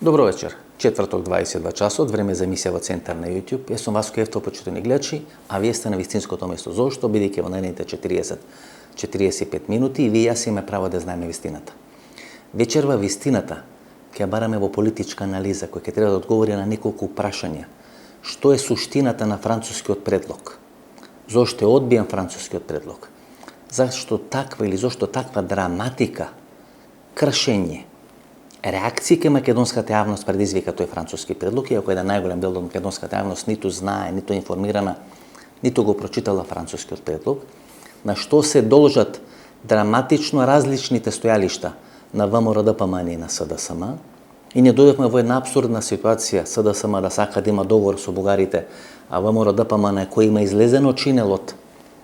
Добро вечер. Четврток 22 часот, време за емисија во Центар на YouTube. Јас сум Васко Евтов, почитувани гледачи, а вие сте на вистинското место. Зошто? Бидејќи во наредните 40-45 минути и вие јас имаме право да знаеме вистината. Вечерва вистината ќе бараме во политичка анализа, која ќе треба да одговори на неколку прашања. Што е суштината на францускиот предлог? Зошто е одбиен францускиот предлог? Зашто таква или зошто таква драматика, кршење, реакции кај македонската јавност предизвика тој француски предлог, иако еден најголем дел од македонската јавност ниту знае, ниту информирана, ниту го прочитала францускиот предлог, на што се должат драматично различните стојалишта на ВМРО-ДПМН и на СДСМ, и не дојдовме во една абсурдна ситуација, СДСМ да сака да има договор со бугарите, а ВМРО-ДПМН кој има излезено чинелот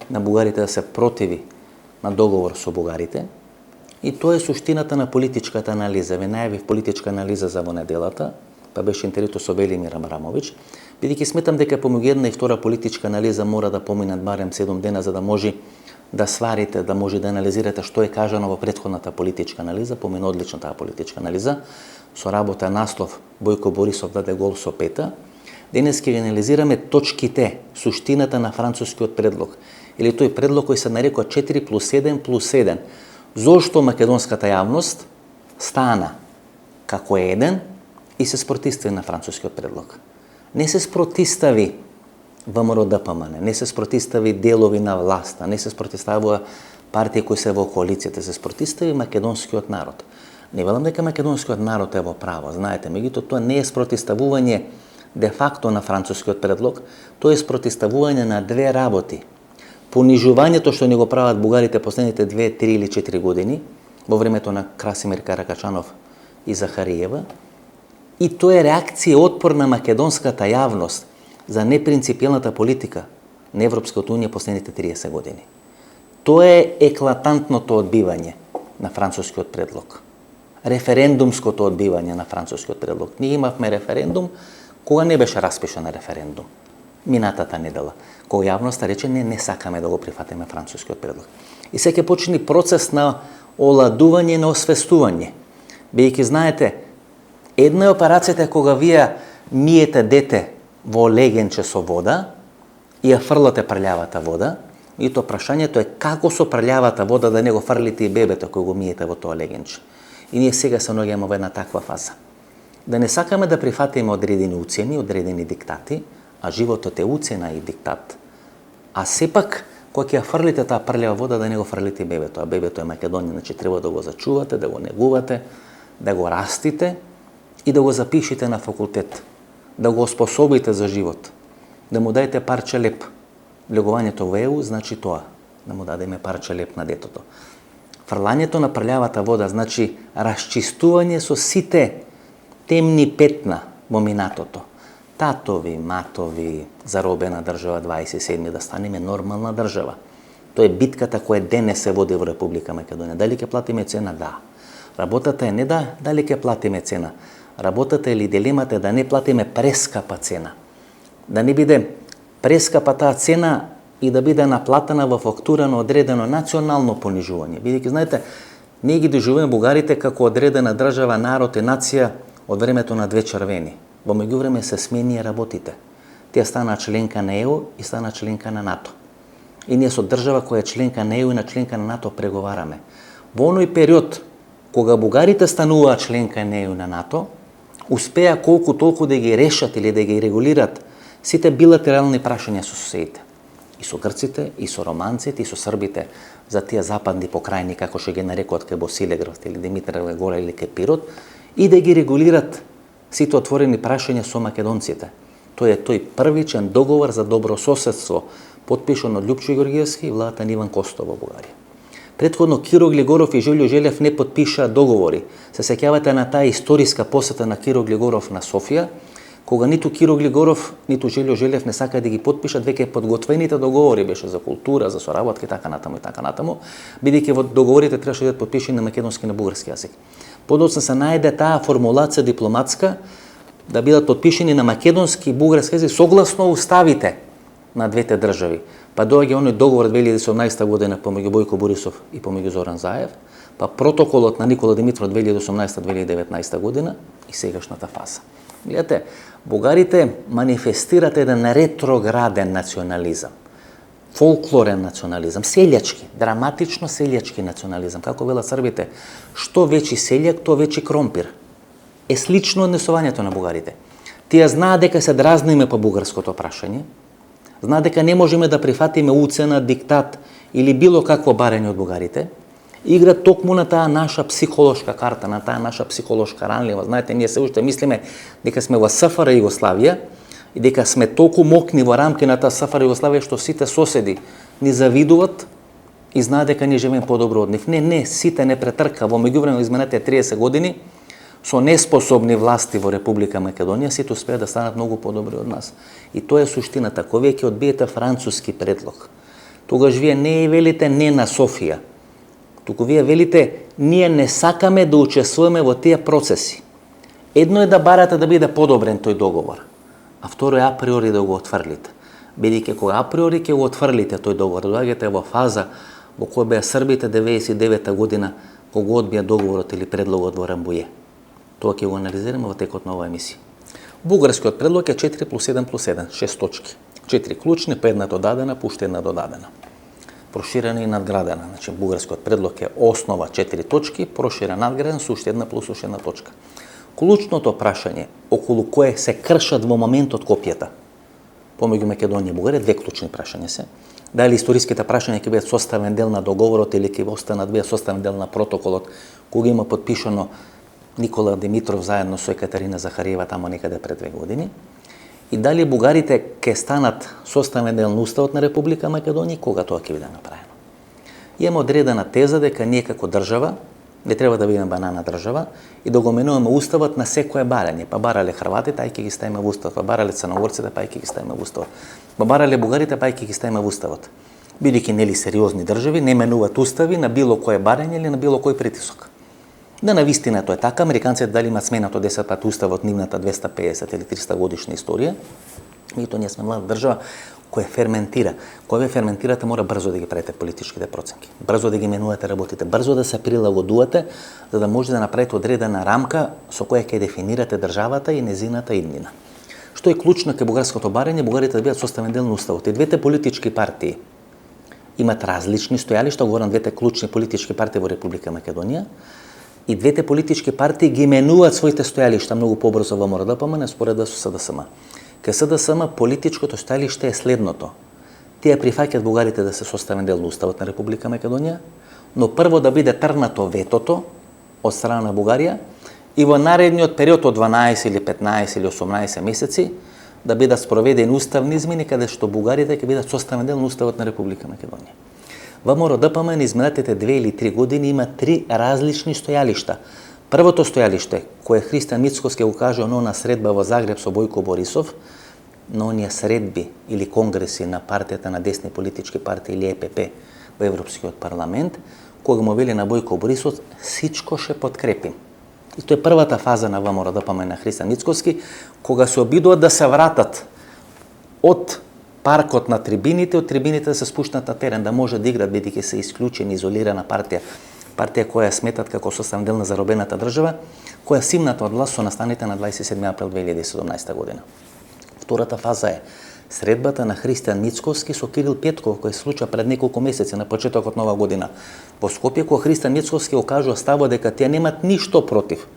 на бугарите да се противи на договор со бугарите. И тоа е суштината на политичката анализа. Ве најавив политичка анализа за во неделата, па беше интервјуто со Велимир Абрамович, бидејќи сметам дека помеѓу една и втора политичка анализа мора да поминат барем 7 дена за да може да сварите, да може да анализирате што е кажано во претходната политичка анализа, помина одлично таа политичка анализа, со работа наслов Бојко Борисов даде гол со пета. Денес ќе анализираме точките, суштината на францускиот предлог, или тој предлог кој се нарекува 4+1+1. Зошто македонската јавност стана како еден и се спротистави на францускиот предлог? Не се спротистави ВМРО-ДПМН, не се спротистави делови на власта, не се спротиставува партии кои се во коалицијата, се спротистави македонскиот народ. Не велам дека македонскиот народ е во право, знаете, меѓутоа тоа не е спротиставување де факто на францускиот предлог, тоа е спротиставување на две работи. Понижувањето што ни го прават бугарите последните 2, 3 или 4 години, во времето на Красимир Каракачанов и Захариева, и тоа е реакција отпор на македонската јавност за непринципиелната политика на Европската унија последните 30 години. Тоа е еклатантното одбивање на францускиот предлог. Референдумското одбивање на францускиот предлог. Ние имавме референдум кога не беше распишан референдум. Минатата недела, кога јавноста рече не сакаме да го прифатиме францускиот предлог. И сега ќе почне процес на оладување, на освестување. Бидејќи знаете, една е операцијата кога вие миете дете во легенче со вода и ја фрлате прљавата вода, и тоа прашањето е како со прљавата вода да не го фрлите и бебето кој го миете во тоа легенче. И ние сега се наоѓаме во една таква фаза. Да не сакаме да прифатиме одредени уцени, одредени диктати, а животот е уцена и диктат. А сепак, кога ќе ја фрлите таа прљава вода, да не го фрлите и бебето. А бебето е Македонија, значи треба да го зачувате, да го негувате, да го растите и да го запишите на факултет, да го способите за живот, да му дајте парче леп. Влегувањето во ЕУ значи тоа, да му дадеме парче леп на детото. Фрлањето на прљавата вода значи расчистување со сите темни петна во минатото. Татови, матови, заробена држава 27 да станеме нормална држава. Тоа е битката која денес се води во Република Македонија. Дали ќе платиме цена? Да. Работата е не дали ќе платиме цена. Работата или дилемата е да не платиме прескапа цена. Да не биде прескапа таа цена и да биде наплатена во фактура на одредено национално понижување. Бидејќи знаете, ние ги доживуваме бугарите како одредена држава, народ и нација од времето на две червени. Во меѓувреме се сменија работите. Тие стана членка на ЕУ и стана членка на НАТО. И ние со држава која е членка на ЕУ и на членка на НАТО преговараме. Во оној период, кога бугарите стануваат членка на ЕУ и на НАТО, успеа колку толку да ги решат или да ги регулират сите билатерални прашања со соседите. И со грците, и со романците, и со србите за тие западни покрајни, како што ги нарекуваат кај Босилеград или Димитровград горе или кај Пирот, и да ги регулират сите отворени прашања со македонците. Тој е тој првичен договор за добрососедство, потпишан од Љупчо Ѓорѓевски и владата на Иван Костов во Бугарија. Предходно Киро Глигоров и Желјо Желев не потпишаа договори. Се сеќавате на таа историска посета на Киро Глигоров на Софија, кога ниту Киро Глигоров, ниту Желјо Желев не сакаа да ги потпишат веќе подготвените договори, беше за култура, за соработка и така натаму, бидејќи во договорите требаше да бидат потпишани на македонски и на бугарски јазик. Подоцна се најде таа формулација дипломатска да бидат потпишани на македонски и бугарски јазик согласно уставите на двете држави. Па доаѓа оној договор од 2018 година помеѓу Бојко Борисов и помеѓу Зоран Заев, па протоколот на Никола Димитров 2018-2019 година и сегашната фаза. Гледате, бугарите манифестират еден ретрограден национализам, фолклорен национализам, селјачки, драматично селјачки национализам. Како велат србите, што вечи селјак, то вечи кромпир. Е слично однесувањето на бугарите. Тие знаат дека се дразниме по бугарското прашање, знаат дека не можеме да прифатиме уцена, диктат или било какво барање од бугарите, играат токму на таа наша психолошка карта, на таа наша психолошка ранлива. Знаете, ние се уште мислиме дека сме во СФР Југославија и дека сме толку мокни во рамки на таа СФР Југославија што сите соседи ни завидуваат и знаат дека ние живееме подобро од нив. Не, сите не претрка. Во меѓувреме изминатите 30 години со неспособни власти во Република Македонија сите успеа да станат многу подобри од нас. И тоа е суштината. Кога веќе одбиете француски предлог, тогаш вие не велите не на Софија, туку вие велите ние не сакаме да учествуваме во тие процеси. Едно е да барате да биде подобрен тој договор, а второ е априори да го отфрлите. Бидејќи кога априори ќе го отфрлите тој договор, доаѓате во фаза во која беа србите 99 година кога го одбија договорот или предлогот во Рамбује. Тоа ќе го анализираме во текот на оваа емисија. Бугарскиот предлог е 4+1+1, 6 точки. 4 клучни, па една додадена, па уште една додадена. Проширена и надградена. Значи, бугарскиот предлог е основа 4 точки, проширен, надграден со уште една плюс уште една точка. Клучното прашање околу кое се кршат во моментот копијата помеѓу Македонија и Бугарија, две клучни прашања се. Дали историските прашања ќе бидат составен дел на договорот или ќе останат бидат составен дел на протоколот кога има подпишано Никола Димитров заедно со Екатерина Захариева тамо некаде пред 2 години. И дали бугарите ќе станат составен дел на Уставот на Република Македонија кога тоа ќе биде направено. Имаме одредена теза дека ние како држава не треба да бидеме банана држава и да го менуваме Уставот на секое барање. Па барале Хрватите, ај ќе ги ставиме во Уставот, па барале Црногорците, па ај ќе ги ставиме во Уставот. Па барале бугарите, па ај ќе ги ставиме во Уставот. Бидејќи нели сериозни држави не менуваат устави на било кое барање или на било кој притисок. Да, навистина тоа е така, американците дали имаат сменато 10 пати уставот нивната 250 или 300 годишна историја, меѓутоа ние сме млада држава која ферментира. Кога ве ферментирате, мора брзо да ги правите политичките проценки, брзо да ги менувате работите, брзо да се прилагодувате, за да можете да направите одредена рамка со која ќе дефинирате државата и незината иднина. Што е клучно кај бугарското барање, бугарите да бидат составен дел на уставот. И двете политички партии имат различни стојалишта, говорам двете клучни политички партии во Република Македонија, и двете политички партии ги менуваат своите стојалишта многу побрзо во МРДПМ споредба со СДСМ. Кај СДСМ политичкото стојалиште е следното. Тие прифаќаат бугарите да се составен дел на Уставот на Република Македонија, но прво да биде трнато ветото од страна на Бугарија и во наредниот период од 12 или 15 или 18 месеци да бидат спроведени уставни измени каде што бугарите ќе бидат составен дел на Уставот на Република Македонија. ВМРО ДПМ на изминатите 2 или 3 години има 3 различни стојалишта. Првото стојалиште, кое Христијан Мицкоски го каже на средба во Загреб со Бојко Борисов, на оние средби или конгреси на партијата на десни политички партии или ЕПП во Европскиот парламент, кога му вели на Бојко Борисов, сичко ше подкрепим. И тоа е првата фаза на ВМРО ДПМ на Христијан Мицкоски, кога се обидуваат да се вратат од паркот на трибините, од трибините да се спуштат на терен, да може да играат бидејќи се исклучени, изолирана партија, партија која сметат како составен дел на заробената држава, која симната од власт со настаните на 27 април 2017 година. Втората фаза е средбата на Христијан Мицкоски со Кирил Петков, кој се случува пред неколку месеци на почетокот на оваа година во Скопје, кога Христијан Мицкоски го кажува ставот дека тие немаат ништо против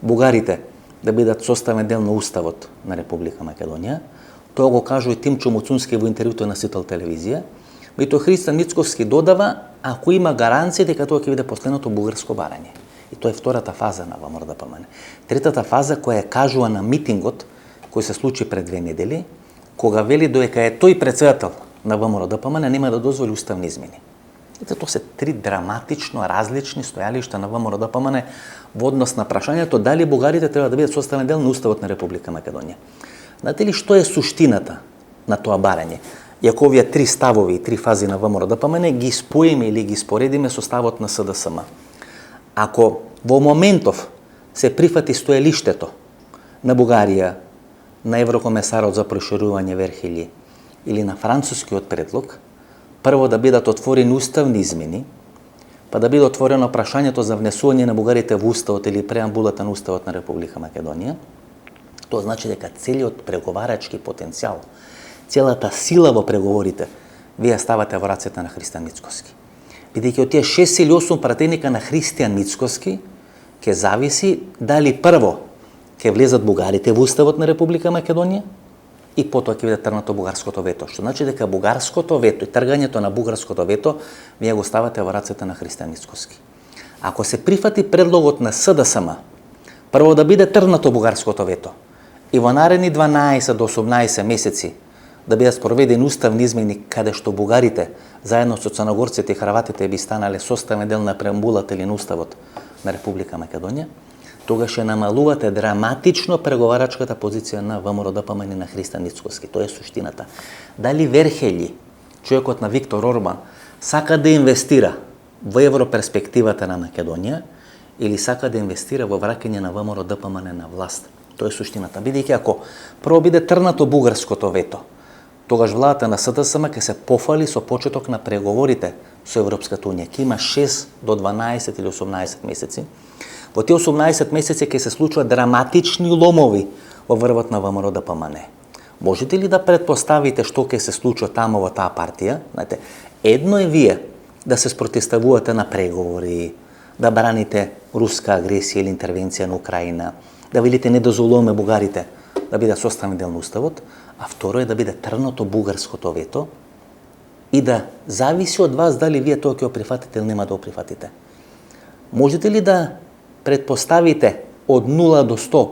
бугарите да бидат составен дел на Уставот на Република Македонија. Тоа го кажува и Тимчо Муцунски во интервјуто на Сител телевизија. Меѓутоа Христијан Мицкоски додава ако има гаранција дека тоа ќе биде последното бугарско барање. И тоа е втората фаза на ВМРО ДПМН. Третата фаза која кажува на митингот кој се случи пред 2 недели, кога вели дека е тој претседател на ВМРО ДПМН нема да дозволи уставни измени. Ете, тоа се 3 драматично различни стојалишта на ВМРО ДПМН во однос на прашањето дали бугарите треба да бидат составен дел на Уставот на Република Македонија. Знаете ли што е суштината на тоа барање? И ако овие 3 ставови и 3 фази на ВМРО ДПМН ги споиме или ги споредиме со ставот на СДСМ. Ако во моментов се прифати стоелиштето на Бугарија, на еврокомесарот за проширување Верхели или на францускиот предлог, прво да бидат отворени уставни измени, па да биде отворено прашањето за внесување на бугарите во уставот или преамбулата на уставот на Република Македонија, тоа значи дека целиот преговарачки потенцијал, целата сила во преговорите, вие ставате во рацете на Христијан Мицкоски. Бидејќи од тие 6 или 8 пратеникаа на Христијан Мицкоски, ќе зависи дали прво ќе влезат бугарите во уставот на Република Македонија и потоа ќе биде тргнато бугарското вето. Што значи дека бугарското вето и тргањето на бугарското вето вие го ставате во рацете на Христијан Мицкоски. Ако се прифати предлогот на СДСМ, прво да биде тргнато бугарското вето и во наредни 12 до 18 месеци да бидат спроведени уставни измени каде што бугарите заедно со црногорците и хрватите би станале составен дел на преамбулата или на уставот на Република Македонија, тогаш ќе намалувате драматично преговарачката позиција на ВМРО-ДПМН на Христијан Мицкоски. Тоа е суштината. Дали Верхелји, човекот на Виктор Орбан, сака да инвестира во европерспективата на Македонија или сака да инвестира во враќање на ВМРО-ДПМН на власт? Тоа е суштината. Бидејќи ако прво биде тргнато бугарското вето, тогаш владата на СДСМ ќе се пофали со почеток на преговорите со Европската унија. Ќе има 6 до 12 или 18 месеци. Во тие 18 месеци ќе се случуваат драматични ломови во врвот на ВМРО-ДПМН. Можете ли да предпоставите што ќе се случи таму во таа партија? Знаете, едно е вие да се спротивставувате на преговори, да браните руска агресија или интервенција на Украина, да велите не дозволуваме бугарите да бидат составен дел на уставот, а второ е да биде тргнато бугарското вето и да зависи од вас дали вие тоа ќе го прифатите или нема да го прифатите. Можете ли да предпоставите од 0 до 100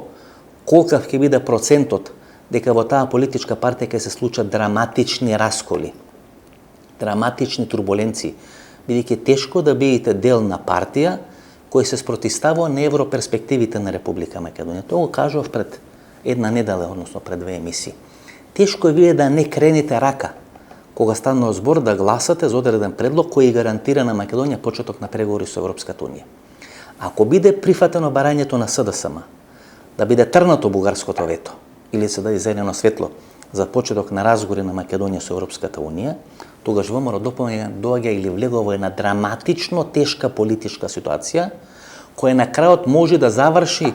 колкав ќе биде процентот дека во таа политичка партија ќе се случат драматични расколи, драматични турбуленции, бидејќи тешко да бидете дел на партија кој се спротивстава на европерспективите на Република Македонија. Тоа го кажав пред една недела, односно пред 2 емисии. Тешко е вие да не кренете рака кога станува збор да гласате за одреден предлог кој гарантира на Македонија почеток на преговори со Европската унија. Ако биде прифатено барањето на СДСМ, да биде тргнато бугарското вето или се даде зелено светло за почеток на разговори на Македонија со Европската унија, тогаш ВМРО доаѓа или влегува во една драматично тешка политичка ситуација, која на крајот може да заврши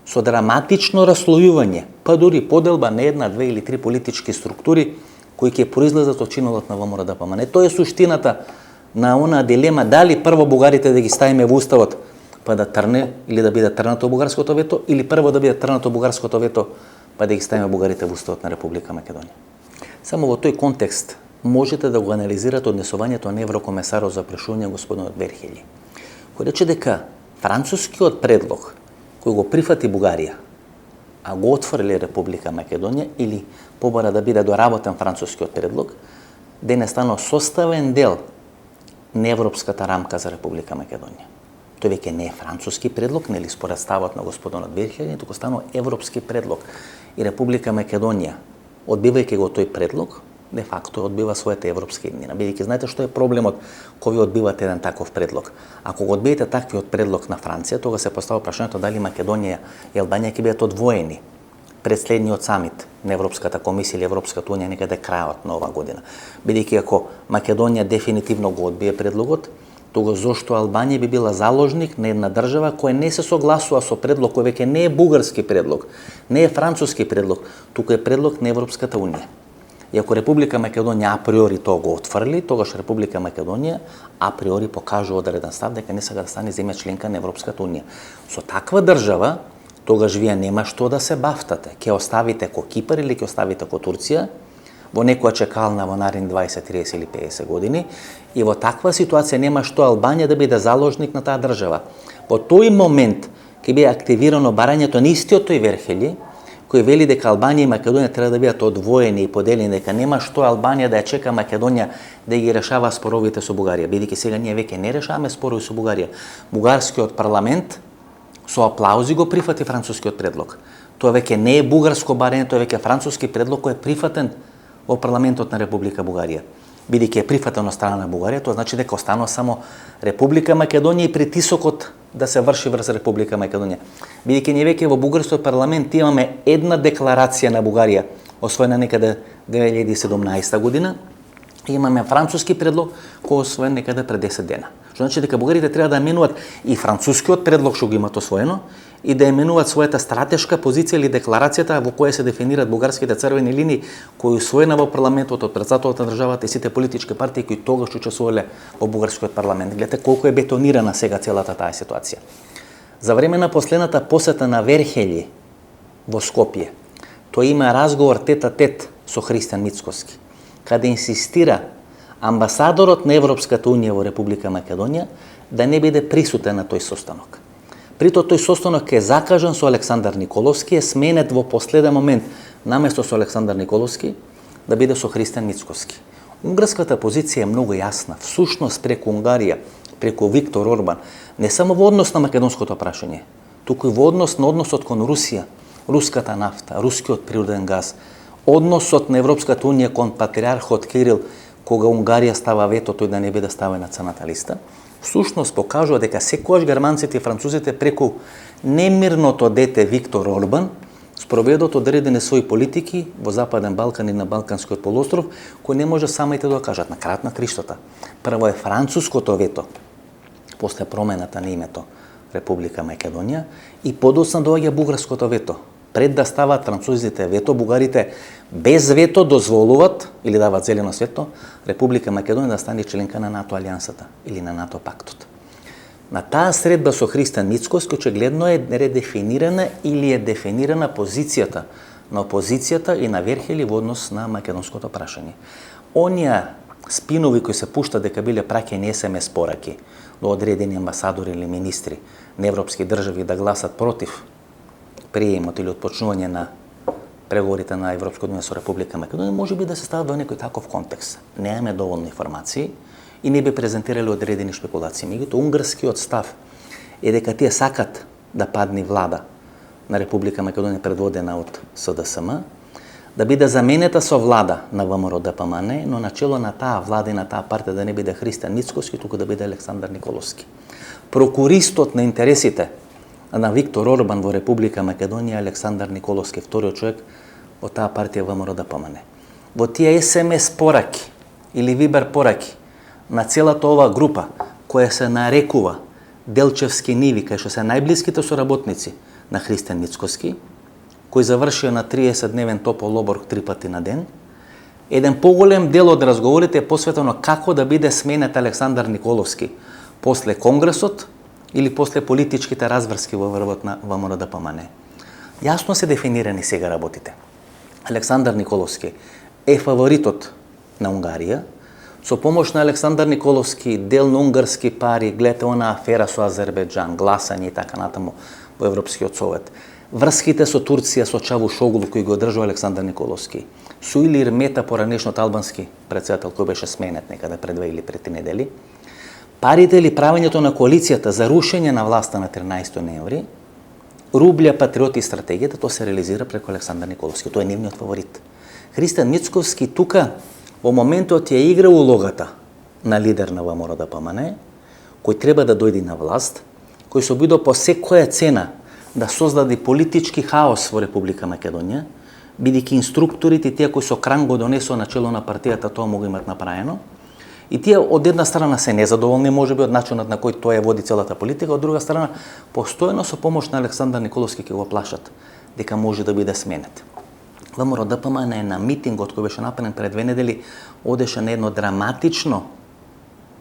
со драматично раслојување, па дури поделба на една, 2 или 3 политички структури кои ќе произлезат од чинелот на ВМРО-ДПМН. Тоа е суштината на она дилема дали прво бугарите да ги ставиме во уставот па да трне или да биде тргнато бугарското вето, или прво да биде тргнато бугарското вето па да ги ставиме бугарите во уставот на Република Македонија. Само во тој контекст можете да го анализирате однесувањето на еврокомесарот за прашување господинот Верхелји, кој рече дека францускиот предлог кој го прифати Бугарија, а го отфрли Република Македонија, или побара да биде доработен францускиот предлог, денес станал составен дел на европската рамка за Република Македонија. Тој веќе не е француски предлог, нели според ставот на господинот Верхелји, туку станал европски предлог. И Република Македонија, одбивајќи го тој предлог, де факто одбива својата европска иднина. Бидејќи знаете што е проблемот кога ви одбивате еден таков предлог. Ако го одбиете таквиот предлог на Франција, тога се поставува прашањето дали Македонија и Албанија ќе бидат одвоени пред следниот самит на Европската комисија или Европската унија некаде крајот на оваа година. Бидејќи ако Македонија дефинитивно го одбие предлогот, тога зошто Албанија би била заложник на една држава која не се согласува со предлог кој веќе не е бугарски предлог, не е француски предлог, туку е предлог на Европската унија. И ако Република Македонија априори тоа го отфрли, тогаш Република Македонија априори покажува одреден став дека не сака да стане земја членка на Европската унија. Со таква држава, тогаш вие нема што да се бафтате. Ќе оставите ко Кипар или ќе оставите ко Турција во некоја чекална во наредни 20, 30 или 50 години, и во таква ситуација нема што Албанија да биде заложник на таа држава. Во тој момент ќе биде активирано барањето на истиот тој Верхелји, кој вели дека Албанија и Македонија треба да бидат одвоени и поделени, дека нема што Албанија да ја чека Македонија да ги решава споровите со Бугарија, бидејќи сега ние веќе не решаваме спорови со Бугарија. Бугарскиот парламент со аплаузи го прифати францускиот предлог. Тоа веќе не е бугарско барање, тоа е веќе француски предлог кој е прифатен во парламентот на Република Бугарија. Бидејќи е прифатен од страна на Бугарија, тоа значи дека останува само Република Македонија и притисокот да се врши врз Република Македонија. Бидејќи ние веќе во бугарскиот парламент имаме една декларација на Бугарија, освоена некаде 2017 година, и имаме француски предлог кој освоен некаде пред 10 дена. Што значи дека бугарите треба да менуваат и францускиот предлог што го имат освоено и да менуваат својата стратешка позиција или декларацијата во која се дефинираат бугарските црвени линии кои усвоена во парламентот од претседателот на државата и сите политички партии кои тогаш учествувале во бугарскиот парламент. Гледате колку е бетонирана сега целата таа ситуација. За време на последната посета на Верхели во Скопје, тој има разговор тет-а-тет со Христијан Мицкоски, каде инсистира амбасадорот на Европската унија во Република Македонија да не биде присутен на тој состанок. Прито тој состанок е закажан со Александар Николовски, е сменет во последен момент наместо со Александар Николовски да биде со Христијан Мицкоски. Унгарската позиција е многу јасна. Всушност преку Унгарија, преку Виктор Орбан, не само во однос на македонското прашање, туку и во однос на односот кон Русија, руската нафта, рускиот природен газ, односот на Европската унија кон патриархот Кирил, кога Унгарија става вето тој да не биде ставен на црната листа, всушност покажува дека секогаш германците и французите преку немирното дете Виктор Орбан спроведот одредени своји политики во Западен Балкан и на Балканскиот полуостров, кои не може самите да кажат на крајот на криштата. Прво е француското вето, после промената на името Република Македонија, и подоцна доаѓа бугарското вето. Пред да стават французите вето, бугарите без вето дозволуват или дават зелено светло Република Македонија да стане членка на НАТО алијансата или на НАТО пактот. На таа средба со Христијан Мицкоски очигледно е редефинирана или е дефинирана позицијата на опозицијата и на Верхели во однос на македонското прашање. Оние спинови кои се пуштат дека биле праќени СМС пораки до одредени амбасадори или министри на европски држави да гласат против приемот или отпочнување на преговорите на Европската унија со Република Македонија, може би да се стават во некој таков контекст. Немаме доволно информации и не би презентирали одредени шпекулации. Меѓутоа, унгарскиот став е дека тие сакат да падне влада на Република Македонија предводена од СДСМ, да биде заменета со влада на ВМРО ДПМН, но начело на таа влада и на таа партија да не биде Христијан Мицкоски, туку да биде Александар Николовски. Прокуристот на интересите на Виктор Орбан во Република Македонија Александар Николовски, вториот човек во таа партија ВМРО ДПМН. Во тие СМС пораки или Вибер пораки на целата оваа група која се нарекува Делчевски ниви, кај што се најблиските соработници на Христијан Мицкоски, кој завршија на 30-дневен топол оброк 3 пати на ден, еден поголем дел од разговорите е посветено како да биде сменет Александар Николовски после Конгресот или после политичките разврски во врвот на ВМРО ДПМН. Јасно се дефинирани сега работите. Александар Николовски е фаворитот на Унгарија. Со помош на Александар Николовски, дел на унгарски пари, гледате она афера со Азербејџан, гласање и така натаму во Европскиот совет. Врските со Турција, со Чавушоглу, кој го одржува Александар Николовски. Со Илир Мета, поранешниот албански претседател, кој беше сменет некаде пред 2 или 3 недели. Парите или правењето на коалицијата за рушење на власта на 13 ноември, Рублја, Патриоти и стратегијата, тоа се реализира преку Александар Николовски. Тој е нивниот фаворит. Христијан Мицкоски тука во моментот ја игра улогата на лидер на ВМРО ДПМН, кој треба да дојде на власт, кој се обидува по секоја цена да создаде политички хаос во Република Македонија, бидејќи инструкторите, тие кои со кран го донесоа начело на партијата, тоа могу имат направено. И тие од една страна се незадоволни, можеби од начинот на кој тоа ја води целата политика, од друга страна постојано со помош на Александар Николовски ќе го плашат дека може да биде сменет. ВМРО ДПМН на митингот кој беше направен пред 2 недели одеше на едно драматично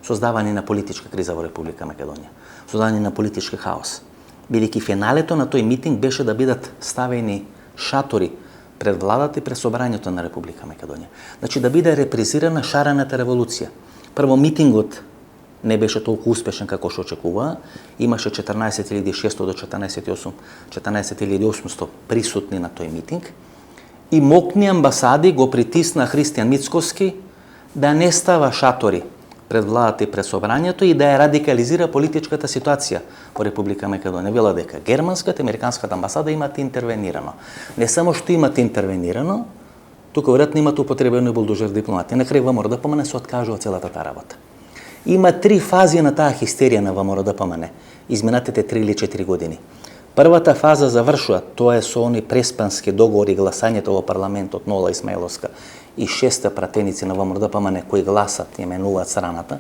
создавање на политичка криза во Република Македонија, создавање на политички хаос. Бидејќи финалето на тој митинг беше да бидат ставени шатори пред владата и пред собрањето на Република Македонија. Значи да биде репризирана шарената револуција. Прво, митингот не беше толку успешен како што очекуваа. Имаше 14.600 до 14.800 присутни на тој митинг. И мокни амбасади го притисна Христијан Мицкоски да не става шатори пред владата и пред собрањето и да ја радикализира политичката ситуација во Република Македонија. Вела дека германската и американската амбасада имат интервенирано. Не само што имат интервенирано, туку веројатно имат употребено и булдожер дипломати. На крај ВМРО ДПМН се откажува целата таа работа. Има 3 фази на таа хистерија на ВМРО ДПМН изминатите 3 или 4 години. Првата фаза завршува, тоа е со они преспански договори, гласањето во парламентот Нола Исмаиловска и 6 пратеници на ВМРО ДПМН кои гласат, именуваат страната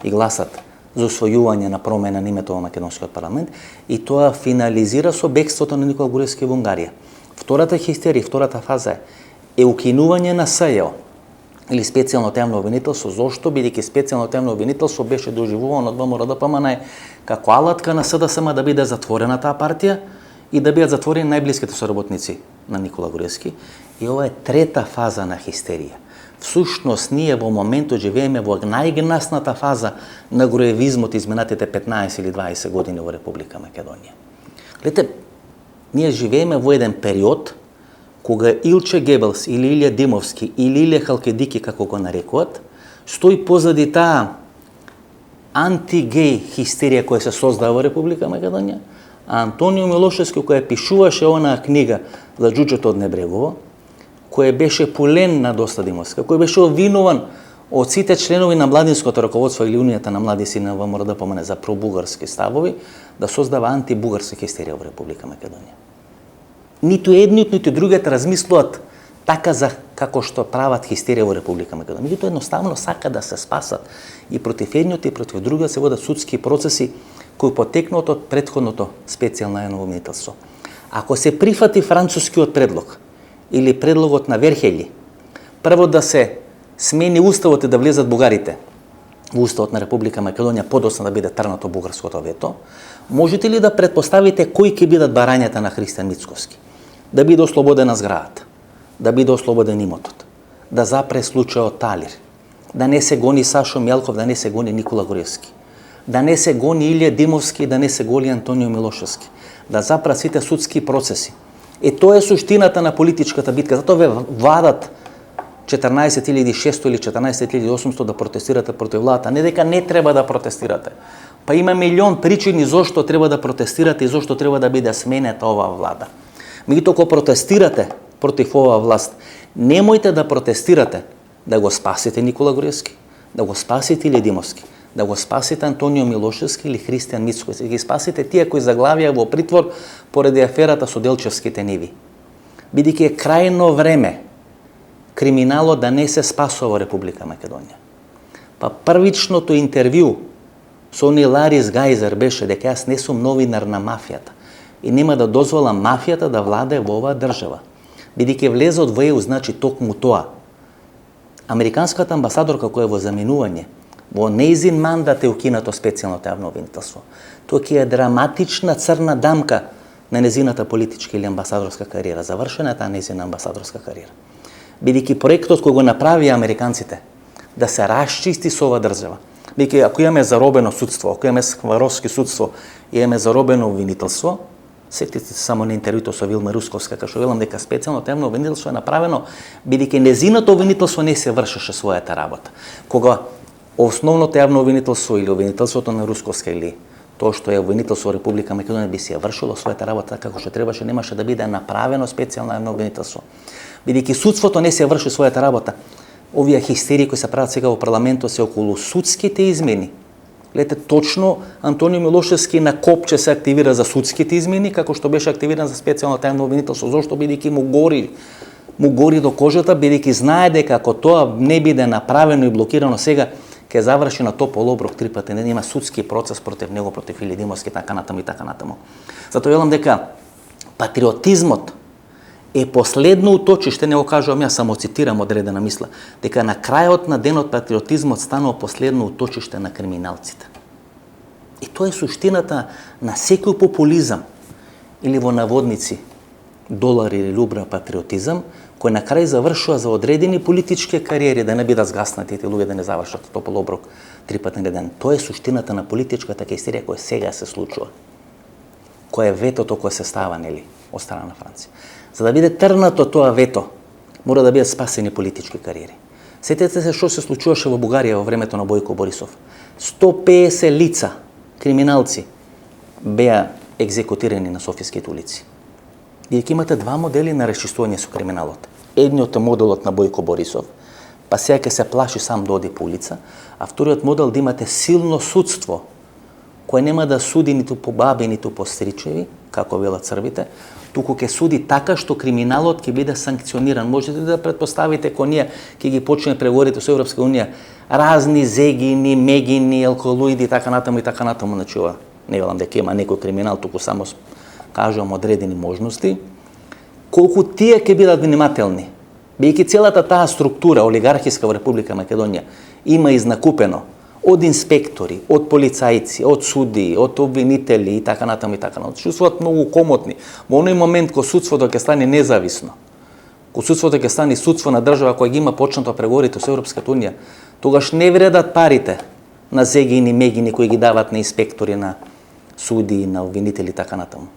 и гласат за освојување на промена на името во македонскиот парламент и тоа финализира со бегството на Никола Груевски во Унгарија. Втората хистерија, втората фаза е укинување на СЈО или специјално темно обвинителство. Зошто? Бидејќи специјално темно обвинителство беше доживувано од ВМРО-ДПМН како алатка на СДСМ да биде затворена таа партија и да бидат затворени најблиските соработници на Никола Груевски. И ова е трета фаза на хистерија. Всушност, ние во моментот живееме во најгнасната фаза на груевизмот изминатите 15 или 20 години во Република Македонија. Гледате, ние живееме во еден период кога Илче Гебелс или Илија Димовски или Илија Халкидики, како го нарекуваат, стои позади таа антигеј хистерија која се создава во Република Македонија, а Антонио Милошевски, која пишуваше онаа книга за џуџето од Небрегово, кој беше полен на Доста Димовска, кој беше обвинуван од сите членови на младинското раководство или Унијата на младици на ВМРО-ДПМН за пробугарски ставови, да создава антибугарска хистерија во Република Македонија. Ниту едниот, ниту другиот размислуваат така за како што прават хистерија во Република Македонија. Меѓутоа едноставно сака да се спасат и против едниот и против другиот се водат судски процеси кои потекнуваат од претходното специјално јавно обвинителство. Ако се прифати францускиот предлог или предлогот на Верхели, прво да се смени уставот и да влезат бугарите во уставот на Република Македонија подоцна да биде трнато бугарското вето, можете ли да претпоставите кои ќе бидат барањата на Христијан Мицковски? Да биде ослободена зградата, да биде ослободен имотот, да запре случајот Талир, да не се гони Сашо Мјалков, да не се гони Никола Груевски, да не се гони Илија Димовски, да не се гони Антонио Милошевски, да запра сите судски процеси. Тоа е суштината на политичката битка. Затоа ве вадат 14.600 или 14.800 да протестирате против владата. Не дека не треба да протестирате. Па има милион причини зошто треба да протестирате и зошто треба да биде сменета оваа влада. Меѓутоа, кога протестирате против оваа власт, немојте да протестирате да го спасите Никола Груевски, да го спасите Илија Димовски, да го спасите Антонио Милошевски или Христијан Мицковски, да ги спасите тие кои заглавија во притвор поради аферата со Делчевските ниви. Бидејќи е крајно време криминалот да не се спасува во Република Македонија. Па првичното интервју со они Ларис Гајзер беше дека јас не сум новинар на мафијата и нема да дозволам мафијата да владае во оваа држава. Бидејќи влезот во ЕУ значи токму тоа. Американската амбасадорка која е во заминување, во нејзин мандат е укинато специјално јавно обвинителство. Тоа ќе е драматична црна дамка на незината политичка или амбасадорска кариера. Завршена е таа незина амбасадорска кариера. Бидејќи проектот кој го направија американците да се расчисти со оваа држава. Бидејќи ако имаме заробено судство, ако имаме скваровски судство и имаме заробено обвинителство, сетите се само на интервјуто со Вилма Русковска, кај што велам дека специјално темно обвинителство е направено бидејќи незиното обвинителство не се вршеше својата работа. Кога основното јавно обвинителство или обвинителството на Русковска или тоа што е обвинителство во Република Македонија би се вршило својата работа како што требаше, немаше да биде направено специјално јавно обвинителство. Бидејќи судството не се врши својата работа, овие хистерии кои се прават сега во парламентот се околу судските измени. Гледате, точно Антонио Милошевски на копче се активира за судските измени, како што беше активиран за специјално тајно обвинителство. Зошто? Бидејќи му гори до кожата, бидејќи знае дека ако тоа не биде направено и блокирано сега, ќе заврши на топол оброк 3 пати. Не има судски процес против него, против Илија Димовски, така натаму и така натаму. Затоа велам дека патриотизмот е последно уточиште, не го кажувам јас, само цитирам одредена мисла, дека на крајот на денот патриотизмот станува последно уточиште на криминалците. И тоа е суштината на секој популизам или во наводници долар или лубра патриотизам, кој на крај завршува за одредени политички кариери, да не бидат згаснати тие луѓе, да не завршат топол оброк 3 пати на ден. Тоа е суштината на политичката хистерија која сега се случува. Кој е ветото кој се става, нели, од страна на Франција. За да биде трнато тоа вето, мора да бидат спасени политички кариери. Сетете се што се случуваше во Бугарија во времето на Бојко Борисов. 150 лица, криминалци, беа екзекутирани на софиските улици. Бидејќи имате два модели на расчистување со криминалот. Едниот е моделот на Бојко Борисов, па сега ќе се плаши сам да оди по улица, а вториот модел да имате силно судство, кој нема да суди ниту по баби, ниту по стричеви, како велат србите, туку ќе суди така што криминалот ќе биде санкциониран. Можете да претпоставите кога ние ќе ги почнеме преговорите со Европска унија, разни зегини, мегини, алколоиди и така натаму, значи ова не велам дека има некој криминал, туку само кажувам одредени можности. Колку тие ќе бидат внимателни, бидејќи целата таа структура олигархиска во Република Македонија има изнакупено од инспектори, од полицајци, од судии, од обвинители и така натаму. Чувствуваат многу комотни. Во оној момент кога судството ќе стане независно, кога судството ќе стане судство на држава која ги има почнато преговорите со Европската унија, тогаш не вредат парите на зегини, мегини кои ги дават на инспектори, на судии, на обвинители и така натаму.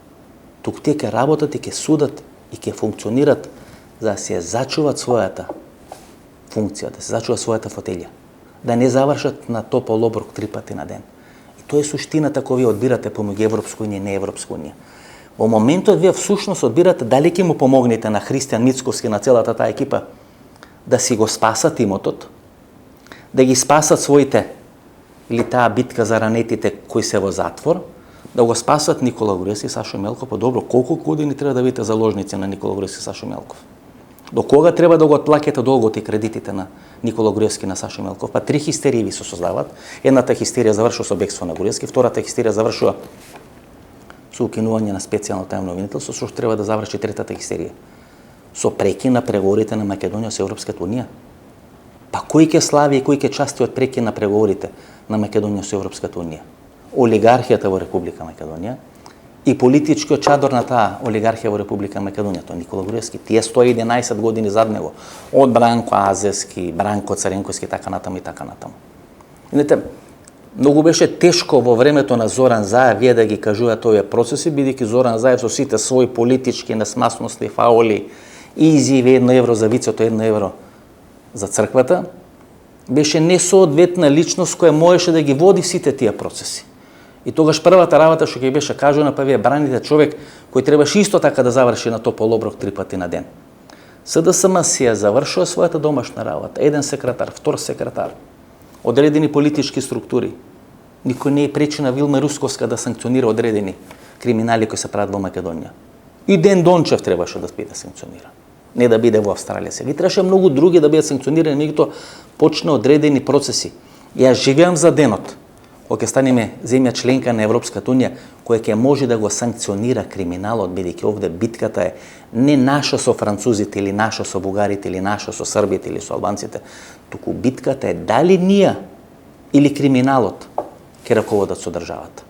Туку тие ќе работат и ќе судат и ќе функционират за да се зачуват својата функција, да се зачува својата фотелја, да не завршат на топол оброк 3 пати на ден. И тоа е суштината кога вие одбирате помеѓу Европска унија и не Европска унија. Во моментот вие всушност одбирате дали ќе му помогнете на Христијан Мицковски, на целата таа екипа, да си го спасат имотот, да ги спасат своите или таа битка за ранетите кои се во затвор, да го спасат Никола Груевски и Сашо Мелков. Па добро, колку години треба да бидете заложници на Никола Груевски и Сашо Мелков? До кога треба да го отплаќате долгот и кредитите на Никола Груевски и на Сашо Мелков? Па 3 хистерии ви се создаваат. Едната хистерија завршува со бегство на Груевски, втората хистерија завршува со укинување на специјално тајно обвинителство, со што треба да заврши третата хистерија. Со прекин на преговорите на Македонија со Европската унија. Па кој ќе слави и кој ќе части од прекин на преговорите на Македонија со Европската унија? Олигархијата во Република Македонија и политичкиот чадор на таа олигархија во Република Македонија, тоа Никола Груевски. Тие 111 години зад него, од Бранко Азевски, Бранко Царенковски, така натаму и така натаму. Видите, многу беше тешко во времето на Зоран Заев вие да ги кажуваат овие процеси, бидејќи Зоран Заев со сите своји политички несмасности, фаули, изјави 1 евро за вицето, 1 евро за црквата, беше несоодветна личност која можеше да ги води сите тие процеси. И тогаш првата работа што ќе беше кажана, па вие браните човек кој требаше исто така да заврши на топол оброк 3 пати на ден. СДСМ си ја завршува својата домашна работа. Еден секретар, втор секретар, одредени политички структури. Никој не е пречи на Вилма Русковска да санкционира одредени криминали кои се прават во Македонија. И Ден Дончев требаше да биде санкциониран. Не да биде во Австралија сега. И требаше многу други да бидат санкционирани, меѓутоа почна одредени процеси. Ја живеам за денот кога ќе станеме земја членка на Европската унија, која ќе може да го санкционира криминалот, бидејќи овде битката е не наша со французите или наша со бугарите или наша со србите или со албанците, туку битката е дали ние или криминалот ќе раководат со државата.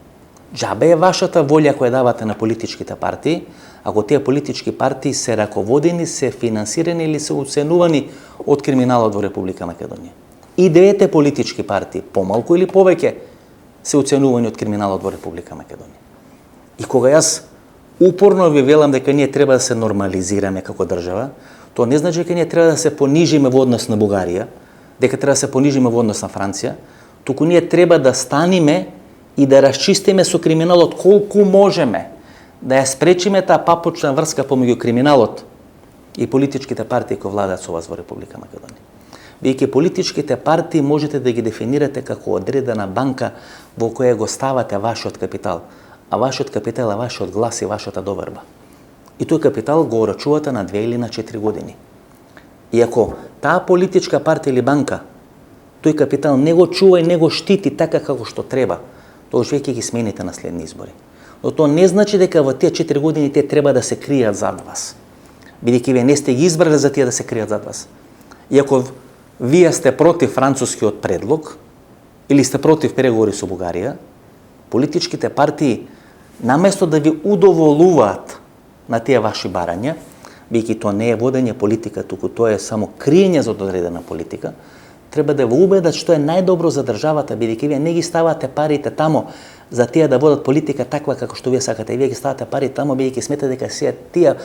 Џабе е вашата волја која давате на политичките партии, ако тие политички партии се раководени, се финансирани или се уценувани од криминалот во Република Македонија. И двете политички партии, помалку или повеќе, се уценувани од криминалот во Република Македонија. И кога јас упорно ви велам дека ние треба да се нормализираме како држава, тоа не значи дека ние треба да се понижиме во однос на Бугарија, дека треба да се понижиме во однос на Франција, туку ние треба да станиме и да расчистиме со криминалот колку можеме, да ја спречиме таа папучна врска помеѓу криминалот и политичките партии кои владаат со вас во Република Македонија. Бидејќи политичките партии можете да ги дефинирате како одредена банка во која го ставате вашиот капитал, а вашиот капитал е вашиот глас и вашата доверба. И тој капитал го орачувате на 2 или на 4 години. И ако таа политичка партија или банка тој капитал не го чува и не го штити така како што треба, тогаш веќе ќе ги смените на следни избори. Но тоа не значи дека во тие 4 години те треба да се кријат зад вас. Бидејќи вие не сте ги избрали за тие да се кријат зад вас. И ако вие сте против францускиот предлог или сте против преговори со Бугарија, политичките партии наместо да ви удоволуваат на тие ваши барања, бидејќи тоа не е водење политика, туку тоа е само криење за одредена политика, треба да ве убедат што е најдобро за државата, бидејќи вие не ги ставате парите тамо за тие да водат политика таква како што вие сакате. Вие ги ставате парите тамо бидејќи сметате дека се тие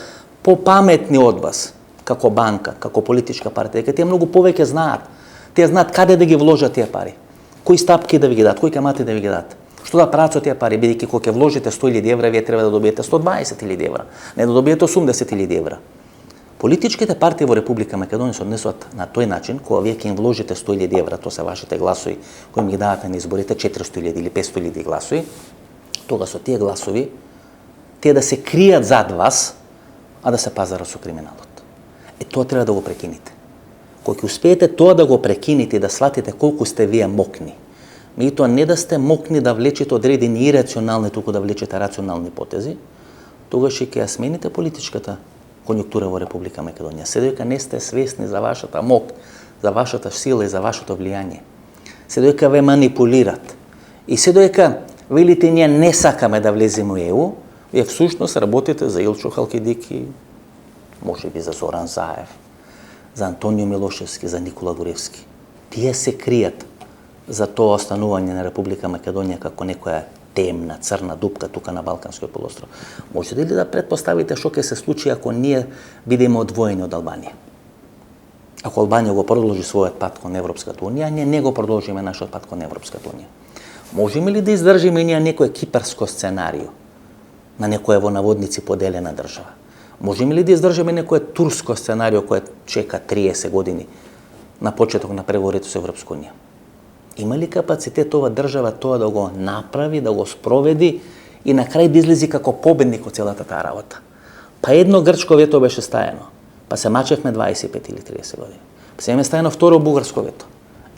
попаметни од вас, како банка, како политичка партија, дека тие многу повеќе знаат. Тие знаат каде да ги вложат тие пари, кои стапки да ви ги дадат, кои камати да ви ги дадат. Што да прават со тие пари, бидејќи кога ќе вложите 100.000 евра, вие треба да добиете 120.000 евра, не да добиете 80.000 евра. Политичките партии во Република Македонија се однесуваат на тој начин, кога вие ќе им вложите 100.000 евра, тоа се вашите гласови кои им ги давате на изборите, 400.000 или 500.000 гласови, тога со тие гласови, тие да се кријат зад вас, а да се пазара со криминалот. Тоа треба да го прекините. Кога ќе успеете тоа да го прекините и да сватите колку сте вие мокни, меѓутоа не да сте мокни да влечете одредени ирационални, туку да влечете рационални потези, тогаш ќе ја смените политичката конјунктура во Република Македонија. Се дека не сте свесни за вашата мок, за вашата сила и за вашето влијание. Се дека ве манипулират. И се дека велите ние не сакаме да влеземе во ЕУ, вие всушност работите за Илчо Халкидики, може би за Зоран Заев, за Антонио Милошевски, за Никола Горевски. Тие се кријат за тоа останување на Република Македонија како некоја темна, црна дупка тука на Балканскиот полуостров. Можете ли да претпоставите што ќе се случи ако ние бидеме одвоени од Албанија? Ако Албанија го продолжи својот пат кон Европската унија, ние не го продолжиме нашиот пат кон Европската унија. Можеме ли да издржиме ние некој кипарско сценарио на некоја во наводници поделена држава? Можеме ли да издржиме некој турско сценарио кое чека 30 години на почеток на преговорите со Европска унија? Има ли капацитет ова држава тоа да го направи, да го спроведи и на крај да излези како победник од целата таа работа? Па едно грчко вето беше стаено, па се мачевме 25 или 30 години. Па се имаме стаено второ бугарско вето.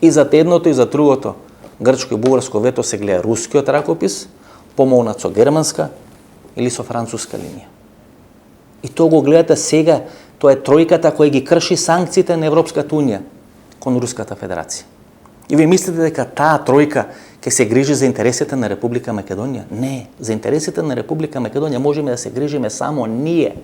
И за едното и за другото грчко и бугарско вето се гледа рускиот ракопис, помогнат со германска или со француска линија. И тоа го гледате сега, тоа е тројката која ги крши санкциите на Европската унија кон Руската федерација. И ви мислите дека таа тројка ќе се грижи за интересите на Република Македонија? Не, за интересите на Република Македонија можеме да се грижиме само ние.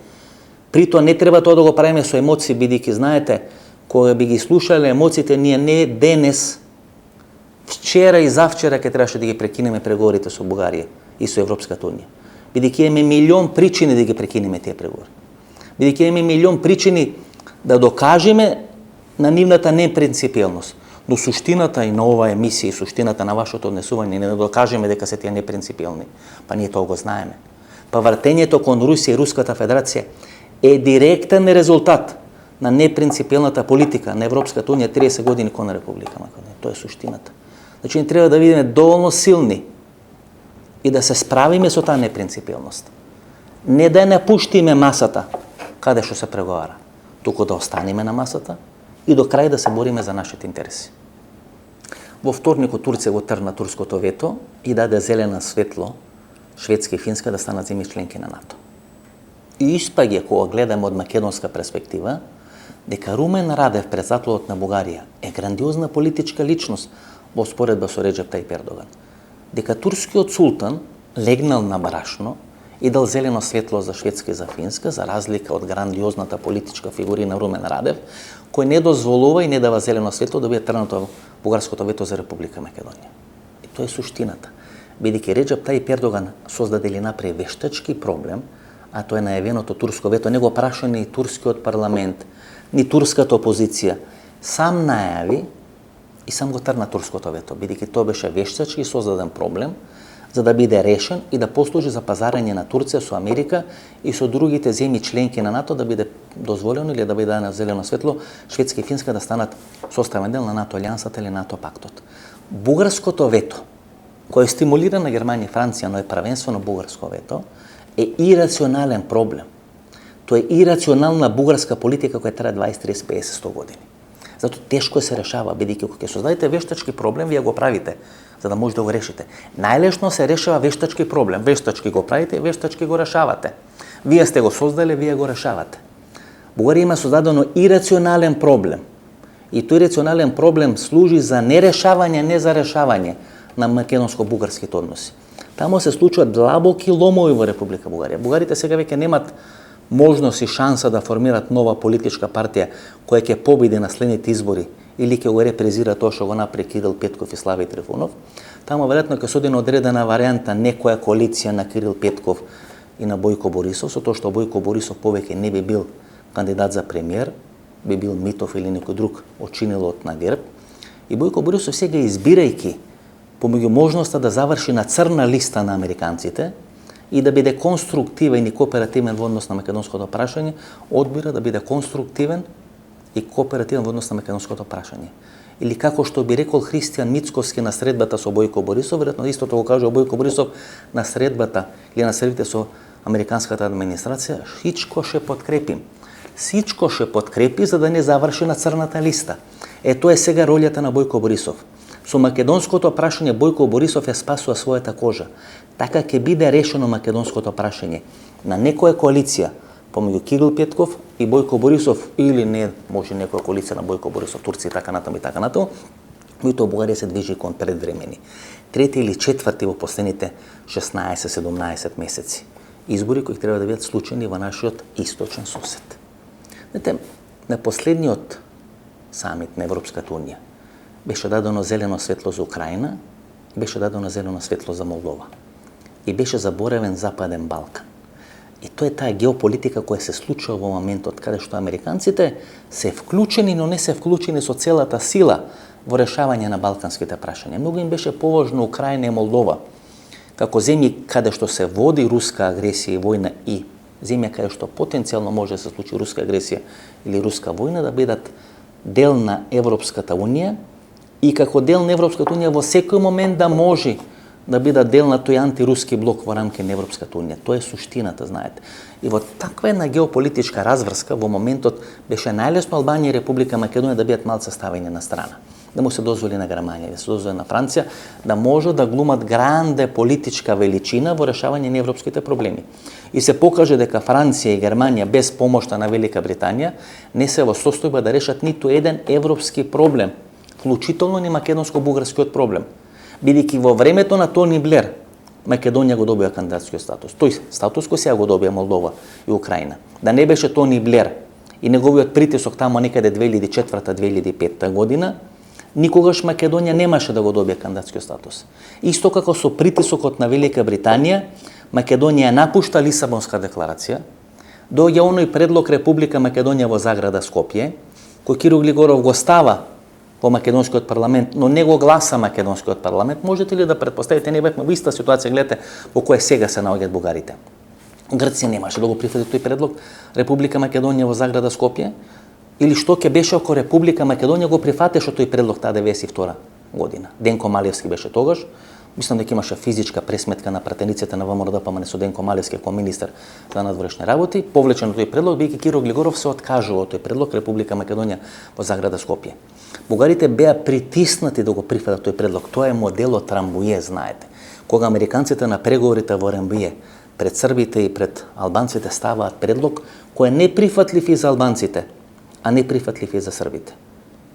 При тоа не треба тоа да го правиме со емоции, бидејќи знаете, кога би ги слушале емоциите, ние не денес, вчера и завчера ќе требаше да ги прекинеме преговорите со Бугарија и со Европската унија. Бидејќи имаме милион причини да ги прекинеме тие преговори. Бидејќи имаме милион причини да докажеме на нивната непринципиелност. Но суштината и на оваа емисија, и суштината на вашето однесување, не да докажеме дека се тие непринципиелни. Па ние тоа го знаеме. Па вртењето кон Русија и Руската федерација е директен резултат на непринципиелната политика на Европската унија 30 години кон Република Македонија. Тоа е суштината. Значи, не треба да бидеме доволно силни и да се справиме со таа непринципиелност. Не да не пуштиме масата каде што се преговара, туку да останеме на масата и до крај да се бориме за нашите интереси. Во вторникот Турција го тргна турското вето и даде зелена светло Шведска и Финска да станат земји членки на НАТО. И испаѓа кога гледаме од македонска перспектива дека Румен Радев, председателот на Бугарија, е грандиозна политичка личност во споредба со Реджеп Тајип Ердоган. Дека турскиот султан легнал на брашно и дал зелено светло за Шведска и за Финска, за разлика од грандиозната политичка фигурина Румен Радев, кој не дозволува и не дава зелено светло да биде тргнато бугарското вето за Република Македонија. И тоа е суштината. Бидејќи Реджеп Тајип Ердоган создаде или направи вештачки проблем, а тоа е најавеното турско вето, не го праша ни турскиот парламент, ни турската опозиција, сам најави и сам го тргна турското вето, бидејќи тоа беше вештачки создаден проблем, за да биде решен и да послужи за пазарање на Турција со Америка и со другите земји членки на НАТО да биде дозволено или да биде дадено зелено светло Шведска и Финска да станат составен дел на НАТО алијансата или НАТО пактот. Бугарското вето, кој стимулира на Германија и Франција, но е правенствено бугарско вето, е ирационален проблем. Тоа е ирационална бугарска политика која трае 20, 30, 50, 100 години. Зато тешко се решава, бидејќи кога ќе создадете вештачки проблем, вие го правите за да може да го решите. Најлесно се решава вештачки проблем. Вештачки го правите, вештачки го решавате. Вие сте го создале, вие го решавате. Бугарија има создадено ирационален проблем. И тој ирационален проблем служи за нерешавање, не за решавање на македонско-бугарските односи. Тамо се случуваат длабоки ломови во Република Бугарија. Бугарите сега веќе немат можност и шанса да формираат нова политичка партија која ќе победи на следните избори или ќе го репрезира тоа што го направи Кирил Петков и Слави Трифунов. Тамо веројатно ќе се оди на одредена варијанта некоја коалиција на Кирил Петков и на Бојко Борисов, со тоа што Бојко Борисов повеќе не би бил кандидат за премиер, би бил Митов или некој друг очинилот на ГЕРБ. И Бојко Борисов сега избирајќи помеѓу можноста да заврши на црна листа на американците и да биде конструктивен и кооперативен во однос на македонското прашање, одбира да биде конструктивен и кооперативен во однос на македонското прашање. Или како што би рекол Христијан Мицковски на средбата со Бојко Борисов, веројатно истото го кажува Бојко Борисов на средбата или на средбите со американската администрација, всичко ше подкрепим. Всичко ше подкрепи за да не заврши на црната листа. Тоа е сега ролјата на Бојко Борисов. Со македонското прашање Бојко Борисов ја спасува својата кожа. Така ќе биде решено македонското прашање на некоја коалиција помеѓу Кирил Петков и Бојко Борисов, или не, може некоја коалиција на Бојко Борисов, Турци и така натаму, меѓутоа Бугарија се движи кон предвремени. Трети или четврти во последните 16-17 месеци. Избори кои треба да бидат случајни во нашиот источен сосед. Знаете, на последниот самит на Европската Унија беше дадено зелено светло за Украина, беше дадено зелено светло за Молдова. И беше заборавен Западен Балкан. И тоа е таа геополитика која се случува во моментот каде што американците се вклучени, но не се вклучени со целата сила во решавање на балканските прашања. Многу им беше поважно Украина и Молдова, како земји каде што се води руска агресија и војна и земја каде што потенцијално може да се случи руска агресија или руска војна, да бидат дел на Европската Унија и како дел на Европската Унија во секој момент да може да бидат дел на тој антируски блок во рамки на Европската Унија. Тоа е суштината, знаете. И во таква една геополитичка разврска во моментот беше најлесно Албанија и Република Македонија да бидат малку ставени на страна. Да му се дозволи на Германија, да се дозволи на Франција, да може да глумат гранде политичка величина во решавање на европските проблеми. И се покаже дека Франција и Германија без помошта на Велика Британија не се во состојба да решат ниту еден европски проблем, вклучително ни македонско-бугарскиот проблем. Бидејќи во времето на Тони Блер Македонија го добија кандидатскиот статус. Тој статус кој сега го добија Молдова и Украина. Да не беше Тони Блер и неговиот притисок тамо некаде 2004-2005 година, никогаш Македонија немаше да го добие кандидатскиот статус. Исто како со притисокот на Велика Британија, Македонија напушта Лисабонска декларација, доаѓа оној предлог Република Македонија во заграда Скопје, кој Киро Глигоров го става во македонскиот парламент, но не го гласа македонскиот парламент. Можете ли да претпоставите, не бевме во иста ситуација, гледате, во која сега се наоѓаат бугарите. Грција немаше да го прифати тој предлог, Република Македонија во заграда Скопје, или што ќе беше ако Република Македонија го прифатеше тој предлог таа 92 година. Денко Малевски беше тогаш. Мислам дека имаше физичка пресметка на пратениците на ВМРО-ДПМНЕ со Денко Малевски како министер за надворешни работи. Повлечен тој предлог, бидејќи Киро Глигоров се откажува од тој предлог Република Македонија во заграда Скопје. Бугарите беа притиснати да го прифатат тој предлог. Тоа е моделот Рамбује, знаете. Кога американците на преговорите во Рамбује пред србите и пред албанците ставаат предлог кој е неприфатлив и за албанците, а неприфатлив и за србите.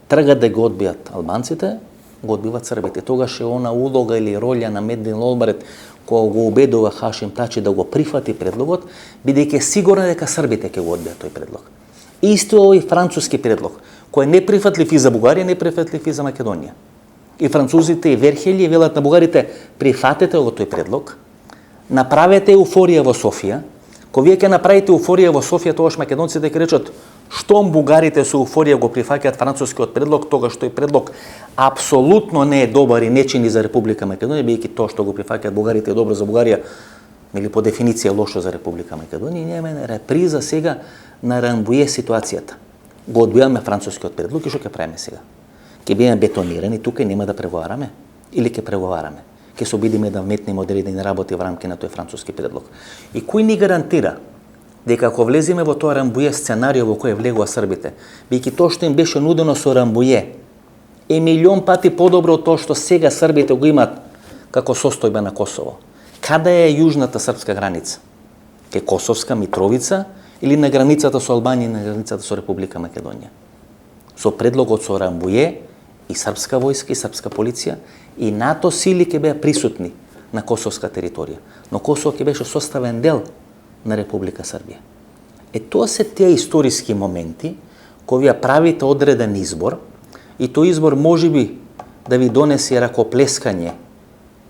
Тргат да го одбијат албанците, го одбиваат србите. Тогаш е она улога или ролја на Медин Олбрет кој го убедува Хашим Тачи да го прифати предлогот, бидејќи е сигурен дека србите ќе го одбијат тој предлог. Исто овој француски предлог, кој е неприфатлив и за Бугарија, неприфатлив и за Македонија. И французите и Верхели велат на бугарите: прифатете го тој предлог, направете еуфорија во Софија. Кога вие ќе направите еуфорија во Софија, тогаш македонците ќе речат: штом бугарите со еуфорија го прифаќаат францускиот предлог, тогаш тој предлог апсолутно не е добар и не чини за Република Македонија, бидејќи тоа што го прифаќаат бугарите е добро за Бугарија, или по дефиниција лошо за Република Македонија. И немаме реприза сега на Рамбује ситуацијата. Го одбиваме францускиот предлог и што ќе правиме сега? Ќе бидеме бетонирани тука и нема да преговараме? Или ќе преговараме? Ќе се обидиме да вметнеме одредени работи во рамки на тој француски предлог? И кој ни гарантира дека ако влеземе во тоа Рамбује сценарио во кој влегува србите, бидејќи тоа што им беше нудено со Рамбује е милион пати подобро од тоа што сега србите го имаат како состојба на Косово. Каде е јужната српска граница? Ке Косовска Митровица или на границата со Албанија и на границата со Република Македонија? Со предлогот со Рамбује и српска војска и српска полиција и НАТО сили ќе беа присутни на косовска територија, но Косово ќе беше составен дел на Република Србија. Тоа се тие историски моменти кои вие правите одреден избор и тој избор можеби да ви донесе ракоплескање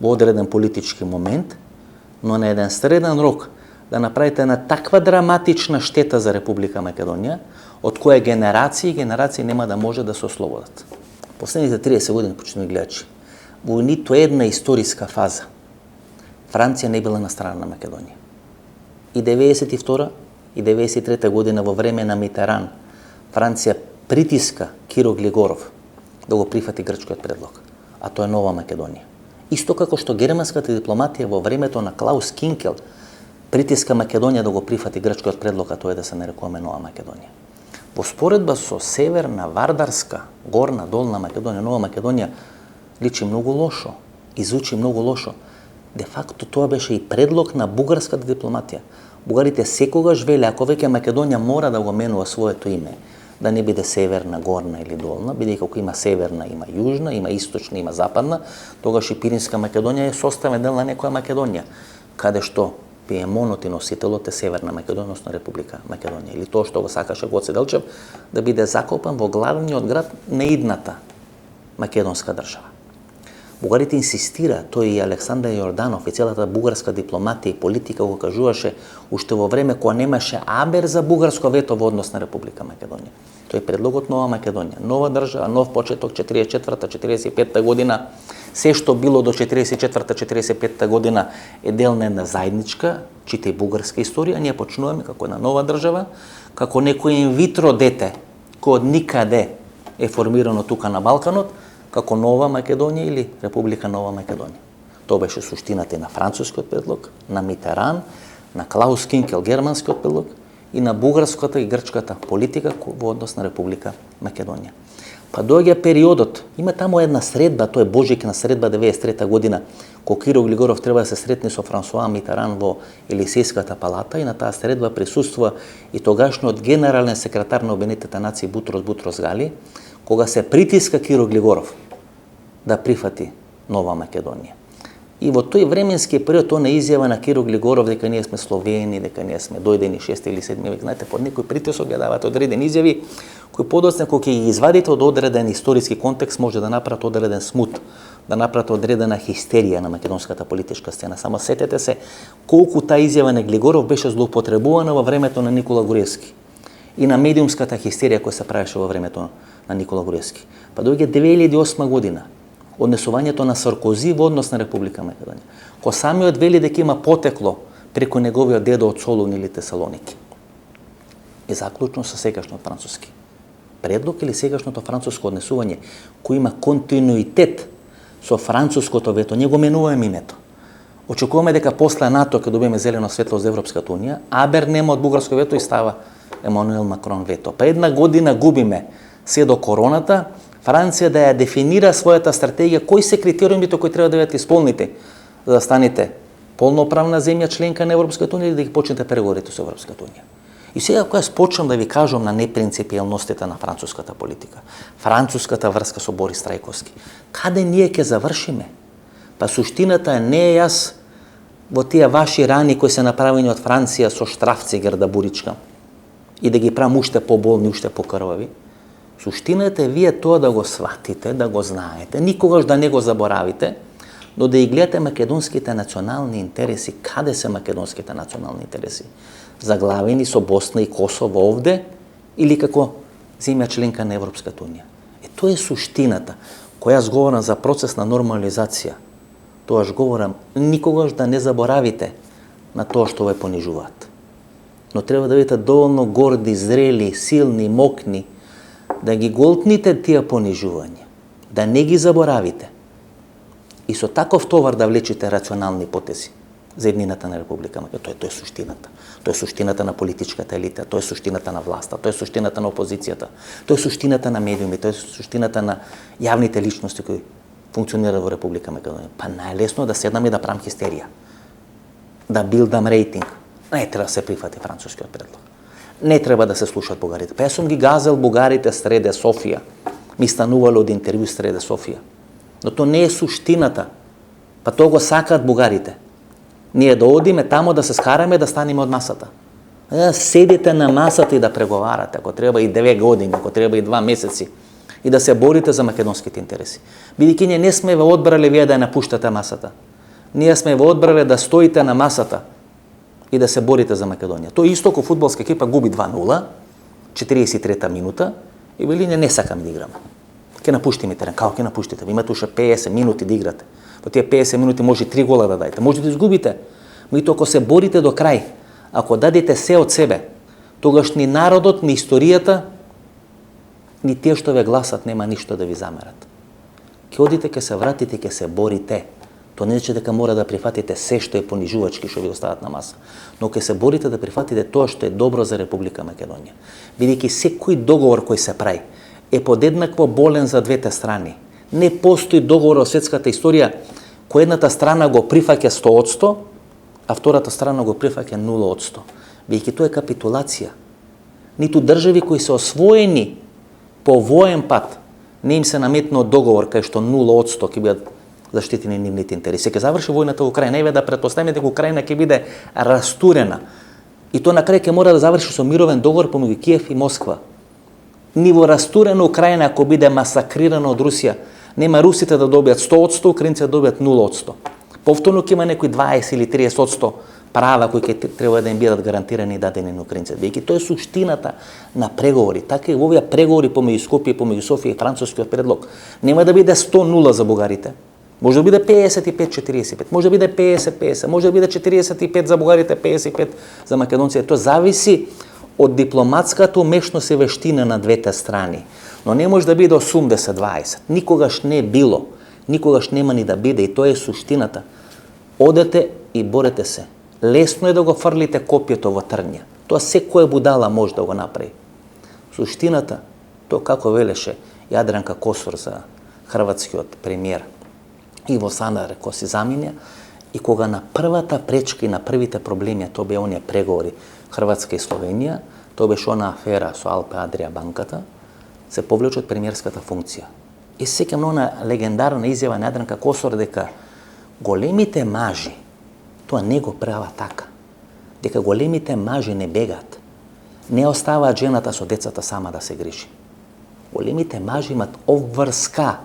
во одреден политички момент, но на еден среден рок да направите една таква драматична штета за Република Македонија, од која генерации нема да може да се ослободат. Последните 30 години, почнуваме гледачи, во ниту една историска фаза Франција не била на страна на Македонија. И 92 и 93 година во време на Митеран, Франција притиска Киро Глигоров да го прифати грчкиот предлог, а тоа е нова Македонија. Исто како што германската дипломатија во времето на Клаус Кинкел притиска Македонија да го прифати грчкиот предлог, а тоа е да се нарекуваме Нова Македонија. Во споредба со Северна, Вардарска, Горна, Долна Македонија, Нова Македонија личи многу лошо, изучи многу лошо. Де факто тоа беше и предлог на бугарската дипломатија. Бугарите секогаш веле, ако веќе Македонија мора да го менува своето име, да не биде Северна, Горна или Долна, бидејќи ако има Северна, има Јужна, има Источна, има Западна, тогаш и Пиринска Македонија е составен дел на некоја Македонија, каде што Пиемонот и носителот е Северна Македонија, односно Република Македонија. Или тоа што го сакаше Гоце Делчев, да биде закопан во главниот град на идната македонска држава. Бугарите инсистира, тој и Александар Јорданов и целата бугарска дипломатија и политика го кажуваше уште во време кога немаше абер за бугарско вето во однос на Република Македонија. Тој предлогот Нова Македонија, нова држава, нов почеток, 44-45 година, се што било до 44-45 година е дел на една заедничка, читај бугарска историја, ние почнуваме како една нова држава, како некој инвитро дете, кој од никаде е формирано тука на Балканот, како Нова Македонија или Република Нова Македонија. Тоа беше суштината и на францускиот предлог, на Митеран, на Клаус Кинкел германскиот предлог и на бугарската и грчката политика во однос на Република Македонија. Па доаѓа периодот, има таму една средба, тоа е Божикна средба 93 година, кога Киро Глигоров треба да се сретне со Франсуа Митеран во Елисејската палата и на таа средба присуствува и тогашниот генерален секретар на Обединетите нации Бутрос Гали, кога се притиска Киро Глигоров да прифати Нова Македонија. И во тој временски период, тоа на изјава на Киро Глигоров дека ние сме Словени, дека ние сме дојдени 6 или 7 век, знаете, под некој притисок ја давате одредени изјави кои подоцна кога ќе ги извадите од одреден историски контекст може да направат одреден смут, да направат одредена хистерија на македонската политичка сцена. Само сетете се колку таа изјава на Глигоров беше злоупотребувана во времето на Никола Груевски и на медиумската хистерија која се правеше во времето на Никола Груевски. Па доаѓа 2008 година, однесувањето на Саркози во однос на Република Македонија. Кој самиот вели дека има потекло преку неговиот дедо од Солун или Тесалоники. И заклучно со сегашниот француски предлог или сегашното француско однесување, кој има континуитет со француското вето, ние го менуваме името. Очекуваме дека после НАТО ќе добиеме зелено светло за Европската унија, абер нема од бугарско вето и става Емануел Макрон вето. Па една година губиме се до короната, Франција да ја дефинира својата стратегија, кои се критериумите кои треба да бидат исполните за да станете полноправна земја членка на Европската унија и да ги почнете преговорите со Европската унија. И сега кога почнам да ви кажам на непринципијалностите на француската политика, француската врска со Борис Трајковски, каде ние ќе завршиме? Па суштината не е јас во тие ваши рани кои се направени од Франција со штрафцигер да буричкам и да ги правам уште поболни, уште покрвави. Суштината е вие тоа да го сватите, да го знаете, никогаш да не го заборавите, но да и гледате македонските национални интереси. Каде се македонските национални интереси? Заглавени со Босна и Косово овде или како земја членка на Европската унија? Тоа е суштината. Која јас говорам за процес на нормализација, тоаш говорам никогаш да не заборавите на тоа што ве понижуваат. Но треба да бидете доволно горди, зрели, силни, мокни, да ги голтните тие понижувања, да не ги заборавите и со таков товар да влечите рационални потези за еднината на Република Македонија. Тоа е суштината. Тоа е суштината на политичката елита, тоа е суштината на власта, тоа е суштината на опозицијата, тоа е суштината на медиумите, тоа е суштината на јавните личности кои функционираат во Република Македонија. Па најлесно да седнаме и да правам хистерија, да билдам рейтинг. Не треба да се прифати францускиот предлог. Не треба да се слушат бугарите. Па јас сум ги газел бугарите среде Софија. Ми станувале од интервју среде Софија. Но тоа не е суштината. Па тоа го сакаат бугарите. Ние да одиме тамо да се скараме да станеме од масата. Седите на масата и да преговарате, ако треба и 2 години, ако треба и 2 месеци, и да се борите за македонските интереси. Бидејќи ние не сме ве одбрале вие да ја напуштате масата. Ние сме ве одбрале да стоите на масата и да се борите за Македонија. Тоа исто како фудбалска екипа губи 2-0, 43-та минута, и вели не сакаме да играме. Ќе напуштиме терен. Како ќе напуштите? Ви имате уште 50 минути да играте. Во тие 50 минути може 3 гола да дајте, може да изгубите. Меѓутоа ако се борите до крај, ако дадете се од себе, тогаш ни народот, ни историјата, ни тие што ве гласат нема ништо да ви замерат. Ќе одите, ќе се вратите, ќе се борите. Тоа не значи дека мора да прифатите се што е понижувачки што ви остават на маса, но ќе се борите да прифатите тоа што е добро за Република Македонија. Бидејќи секој договор кој се прави е подеднакво болен за двете страни. Не постои договор во светската историја кој едната страна го прифаќа 100%, а втората страна го прифаќа 0%. Бидејќи тоа е капитулација. Ниту држави кои се освоени по воен пат не им се наметнал договор кај што 0% ќе бидат заштитени нивните интереси. Ќе заврши војната во Украина, еве да претпоставиме дека Украина ќе биде растурена. И тоа на крај ќе мора да заврши со мировен договор помеѓу Киев и Москва. Ниво растурена Украина ако биде масакрирана од Русија, нема русите да добијат 100%, украинците да добијат 0%. Повторно ќе има некои 20 или 30% права кои ќе треба да им бидат гарантирани и дадени на украинците. Бидејќи тоа е суштината на преговори. Така и во овие преговори помеѓу Скопје, помеѓу Софија и францускиот предлог нема да биде 100-0 за бугарите. Може да биде 55-45, може да биде 50-50, може да биде 45 за бугарите, 55 за македонците. Тоа зависи од дипломатската умешност и вештина на двете страни. Но не може да биде 80-20. Никогаш не е било. Никогаш нема ни да биде. И тоа е суштината. Одете и борете се. Лесно е да го фрлите копјето во трња. Тоа секоја будала може да го направи. Суштината, тоа како велеше Јадранка Косор за хрватскиот премиер Иво Санар кој се заминя, и кога на првата пречка и на првите проблеми, тоа беа оние преговори Хрватска и Словенија, тоа беше она афера со Алпе Адрија банката, се повлече од премиерската функција. И сеќавам на она легендарна изјава на Јадранка Косор дека големите мажи тоа не го прават така. Дека големите мажи не бегаат. Не оставаат жената со децата сама да се грижи. Големите мажи имат обврска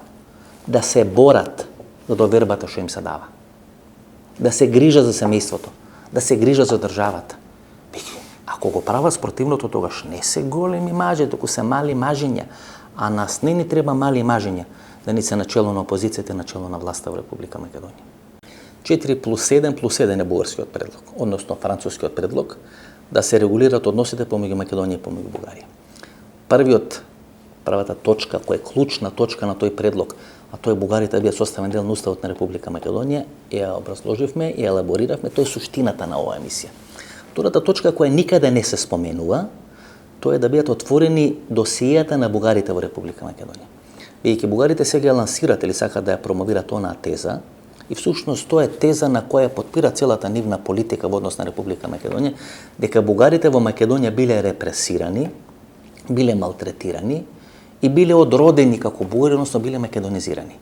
да се борат за довербата што им се дава. Да се грижат за семејството, да се грижат за државата. Ако го прават спротивното, тогаш не се големи мажи, туку се мали мажиња. А нас не ни треба мали мажиња да ни се начело на опозицијата, начело на власта во Република Македонија. 4+7+1 е бугарскиот предлог, односно францускиот предлог, да се регулират односите помеѓу Македонија и помеѓу Бугарија. Првата точка, која е клучна точка на тој предлог, а тој бугарите да бидат составен дел на Уставот на Република Македонија, ја образложивме и елабориравме, тоа е суштината на оваа емисија. Втората точка која никаде не се споменува, тоа е да бидат отворени досијата на бугарите во Република Македонија. Бидејќи бугарите сега ја лансират или сакаат да ја промовират онаа теза, и всушност тоа е теза на која потпира целата нивна политика во однос на Република Македонија, дека бугарите во Македонија биле репресирани, биле малтретирани и биле одродени како бугари, односно биле македонизирани.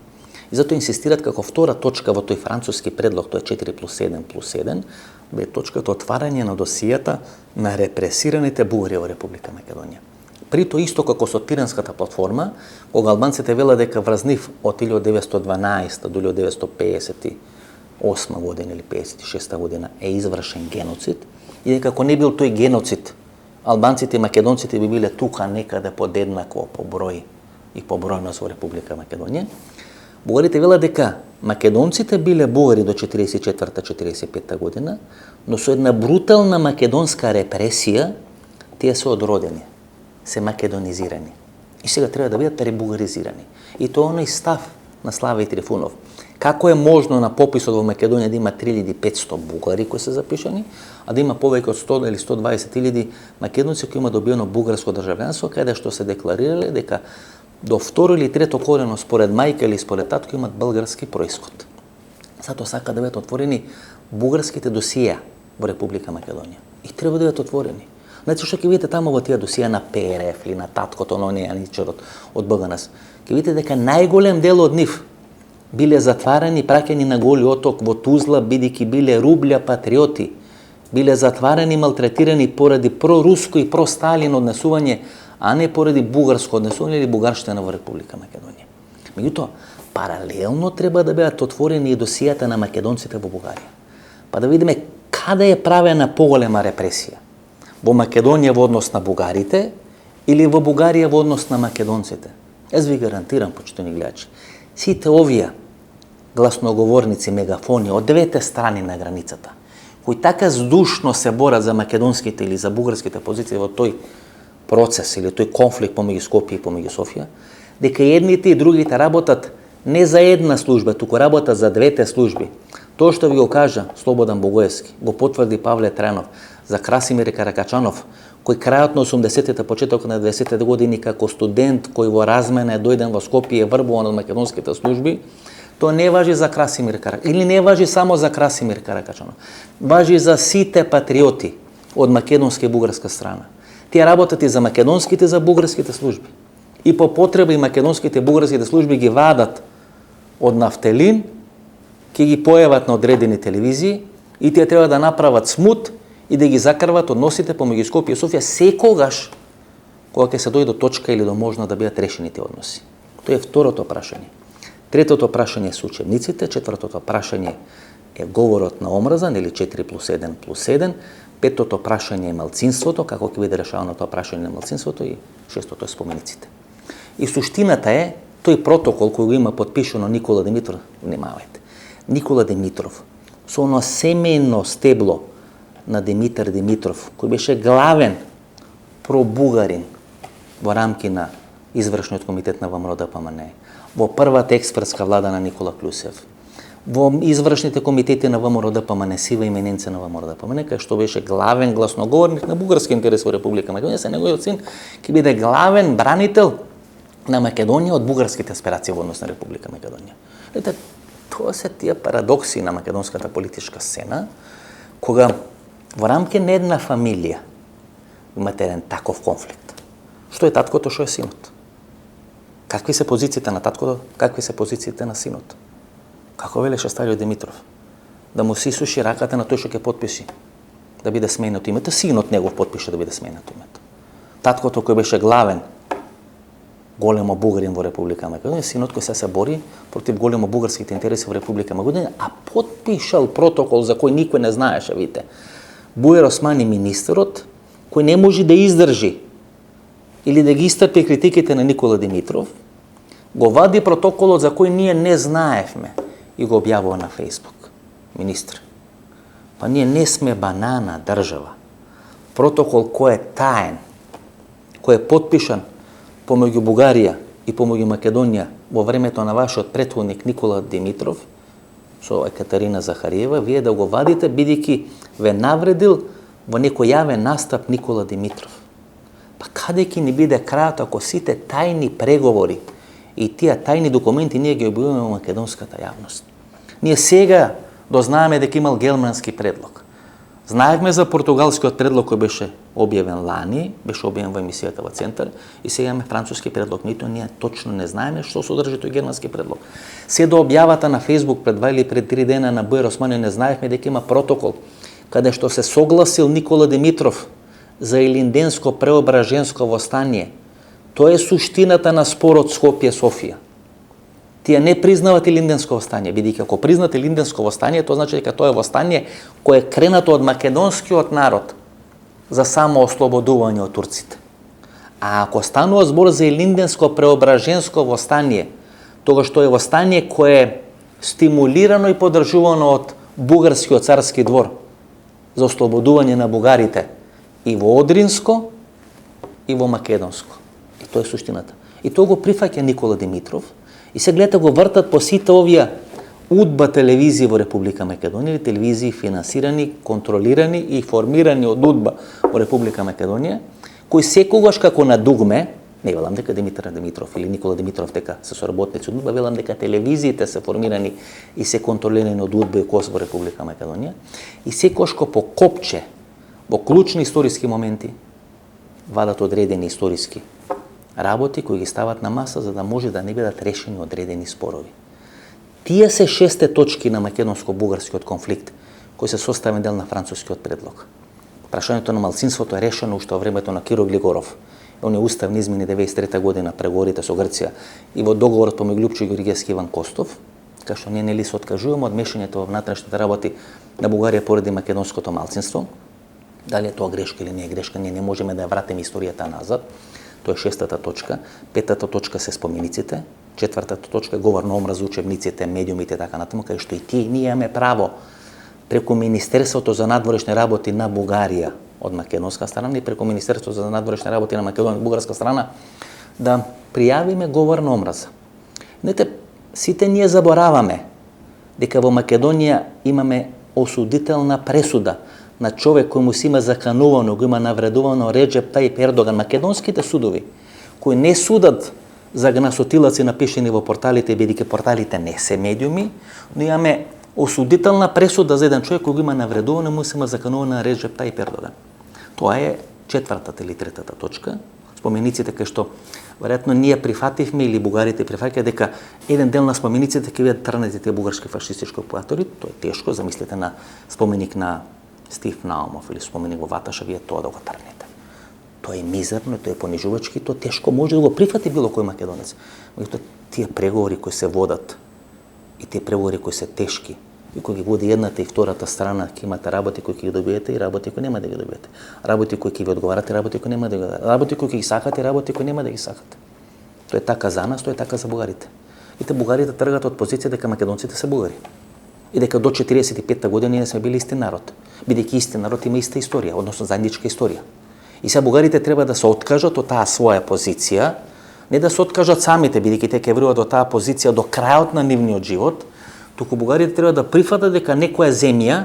И затоа инсистират како втора точка во тој француски предлог, тоа е 4+7+1, бе точката отварање на досијата на репресираните бугари во Република Македонија. При тоа исто како со Тиранската платформа, кога албанците велат дека врз нив од 1912 до 1958 година или 56 година е извршен геноцид, и дека ако не бил тој геноцид, албанците и македонците би биле тука некаде подеднакво по број и по бројност во Република Македонија. Бугарите велат дека македонците биле бугари до 44-45 година, но со една брутална македонска репресија тие се одродени, се македонизирани. И сега треба да бидат ребугаризирани. И тоа оној став на Славе Трифунов. Како е можно на пописот во Македонија да има 3500 бугари кои се запишани, а да има повеќе од 100 или 120.000 македонци кои има добиено бугарско државјанство, каде што се декларирале дека до второ или трето корено според мајка или според татко имат български происход. Затоа сака да бидат отворени бугарските досија во Република Македонија. И треба да бидат отворени. Значи што ќе видите таму во тие досија на ПРФ или на таткото на оние аничарот од БГНС, ќе видите дека најголем дел од нив биле затварани, праќани на Голи оток во Тузла, бидејќи биле рубља патриоти, биле затварани, малтретирани поради проруско и просталин однесување, а не поради бугарско однесување или бугарштина во Република Македонија. Меѓутоа, паралелно треба да бидат отворени и досијата на македонците во Бугарија. Па да видиме каде е правена поголема репресија. Во Македонија во однос на бугарите или во Бугарија во однос на македонците. Јас ви гарантирам, почитувани гледачи, сите овие гласноговорници, мегафони од двете страни на границата, кои така здушно се борат за македонските или за бугарските позиции во тој процес или тој конфликт помеѓу Скопје и помеѓу Софија, дека едните и другите работат Не за една служба, туку работат за двете служби. Тоа што ви го кажа Слободан Богоевски, го потврди Павле Трајанов за Красимир Каракачанов, кој крајот на 80-те, почетокот на 90-те години како студент кој во размена е дојден во Скопје врбуван од македонските служби, тоа не важи за Красимир Каракачанов, или не важи само за Красимир Каракачанов. Важи за сите патриоти од македонска и бугарска страна. Тие работат и за македонските и за бугарските служби. И по потреба и македонските и бугарските служби ги вадат од нафтелин, ќе ги појават на одредени телевизии и тие треба да направат смут и да ги закрват односите помеѓу Скопје и Софија секогаш кога ќе се дојде до точка или до можно да бидат решени тие односи. Тоа е второто прашање. Третото прашање се учебниците, четвртото прашање е говорот на омраза, или 4+1+1, петото прашање е малцинството, како ќе биде решавано тоа прашање на малцинството и шестото е спомениците. И суштината е тој протокол кој го има подпишано Никола Димитров, внимавајте. Никола Димитров со оно семејно стебло на Димитар Димитров, кој беше главен пробугарин во рамки на извршниот комитет на ВМРО-ДПМНЕ, во првата експертска влада на Никола Клюсев, во извршните комитети на ВМРО-ДПМНЕ, сива имененце на ВМРО-ДПМНЕ, кај што беше главен гласноговорник на бугарски интерес во Република Македонија, се неговиот син ќе биде главен бранител на Македонија од бугарските аспирации во однос на Република Македонија. Ете, тоа се тие парадокси на македонската политичка сцена, кога во рамки на една фамилија имате еден таков конфликт. Што е таткото, што е синот? Какви се позициите на таткото, какви се позициите на синот? Како велеше стариот Димитров? Да му се исуши раката на тој што ќе подписи, да биде сменето името, синот негов подпише да биде сменето името. Таткото кој беше главен големо бугарин во Република Македонија, синот кој се бори против големо бугарските интереси во Република Македонија, а подпишал протокол за кој никој не знаеше, видите. Буер Османи министерот, кој не може да издржи или да ги истрпи критиките на Никола Димитров, го вади протоколот за кој ние не знаевме и го објавува на Фейсбук. Министр, па ние не сме банана држава. Протокол кој е таен, кој е подпишан помеѓу Бугарија и помеѓу Македонија во времето на вашиот претходник Никола Димитров со Екатерина Захариева, вие да го вадите бидејќи ве навредил во некој јавен настап Никола Димитров. Па каде ќе ни биде крајот ако сите тајни преговори и тие тајни документи ние ги објавуваме во македонската јавност? Ние сега дознаеме дека имал германски предлог. Знаевме за португалскиот предлог кој беше објавен лани, беше објавен во емисијата во Центар и сега имаме француски предлог. Меѓутоа ние точно не знаеме што содржи тој германски предлог. Се до објавата на Фейсбук пред 2 или пред 3 дена на Буер Османи не знаевме дека има протокол каде што се согласил Никола Димитров за Илинденско преображенско востание. Тоа е суштината на спорот Скопје-Софија. Тие не признават Илинденско востание, бидејќи ако признат Илинденско востание, тоа значи дека тоа е востание кое е кренато од македонскиот народ за само ослободување од турците. А ако станува збор за Илинденско преображенско востание, тогаш тоа е востание кое е стимулирано и поддржувано од бугарскиот царски двор за ослободување на бугарите и во Одринско и во Македонско. И тоа е суштината. И тоа го прифаќа Никола Димитров. И се гледа го вртат по сите овие удба телевизии во Република Македонија, или телевизии финансирани, контролирани и формирани од удба во Република Македонија, кои секогаш како на дугме, не велам дека Димитар Димитров или Никола Димитров дека се соработници од удба, велам дека телевизиите се формирани и се контролирани од удба и КОС во Република Македонија, и секогаш по копче во клучни историски моменти вадат одредени историски работи кои ги стават на маса за да може да не бидат решени одредени спорови. Тие се 6 точки на македонско-бугарскиот конфликт кои се составен дел на францускиот предлог. Прашањето на малцинството е решено уште во времето на Киро Глигоров. Оние уставни измени 93 година преговорите со Грција и во договорот помеѓу Лупчо Ѓорѓевски и Иван Костов, кај што ние нели се откажуваме од мешањето во внатрешните работи на Бугарија поради македонското малцинство. Дали е тоа грешка или не е грешка, ние не можеме да ја вратиме историјата назад. Тоа е 6-та точка. 5-та точка се спомениците. 4-та точка е говор на омраз, учебниците, медиумите и така натаму, кај што и тие ние имаме право преку Министерството за надворешни работи на Бугарија од македонска страна и преку Министерството за надворешни работи на Македонија од бугарска страна да пријавиме говор на омраза. Знаете, Сите ние забораваме дека во Македонија имаме осудителна пресуда на човек кој му си има заканувано, го има навредувано Реджеп Тајип Ердоган. Македонските судови, кои не судат за гнасотилаци напишени во порталите, бидејќи порталите не се медиуми, но имаме осудителна пресуда за еден човек кој го има навредувано, му се има заканувано на Реджеп Тајип Ердоган. Тоа е четвртата или третата точка. Спомениците кај што веројатно ние прифативме или бугарите прифаќаат дека еден дел на спомениците ќе бидат трнати тие бугарски фашистички окупатори. Тоа е тешко, замислете на споменик на Стив Наумов или споменик во Ваташа, вие тоа да го трнете. Тоа е мизерно, тоа е понижувачки, тоа тешко може да го прифати било кој македонец. Меѓутоа тие преговори кои се водат и тие преговори кои се тешки, и кои ги води едната и втората страна, ќе имате работи кои ќе ги добиете и работи кои нема да ги добиете. Работи кои ќе ви одговарат и работи кои нема да ги одговарат. Работи кои ќе ги сакате и работи кои нема да ги сакате. Тоа е така за нас, тоа е така за бугарите. И те бугарите тргат од позиција дека македонците се бугари. И дека до 45-та година ние сме били исти народ. Бидејќи исти народ има иста историја, односно заедничка историја. И сега бугарите треба да се откажат од таа своја позиција, не да се откажат самите, бидејќи те ќе врват до таа позиција до крајот на нивниот живот, туку бугарите треба да прифатат дека некоја земја,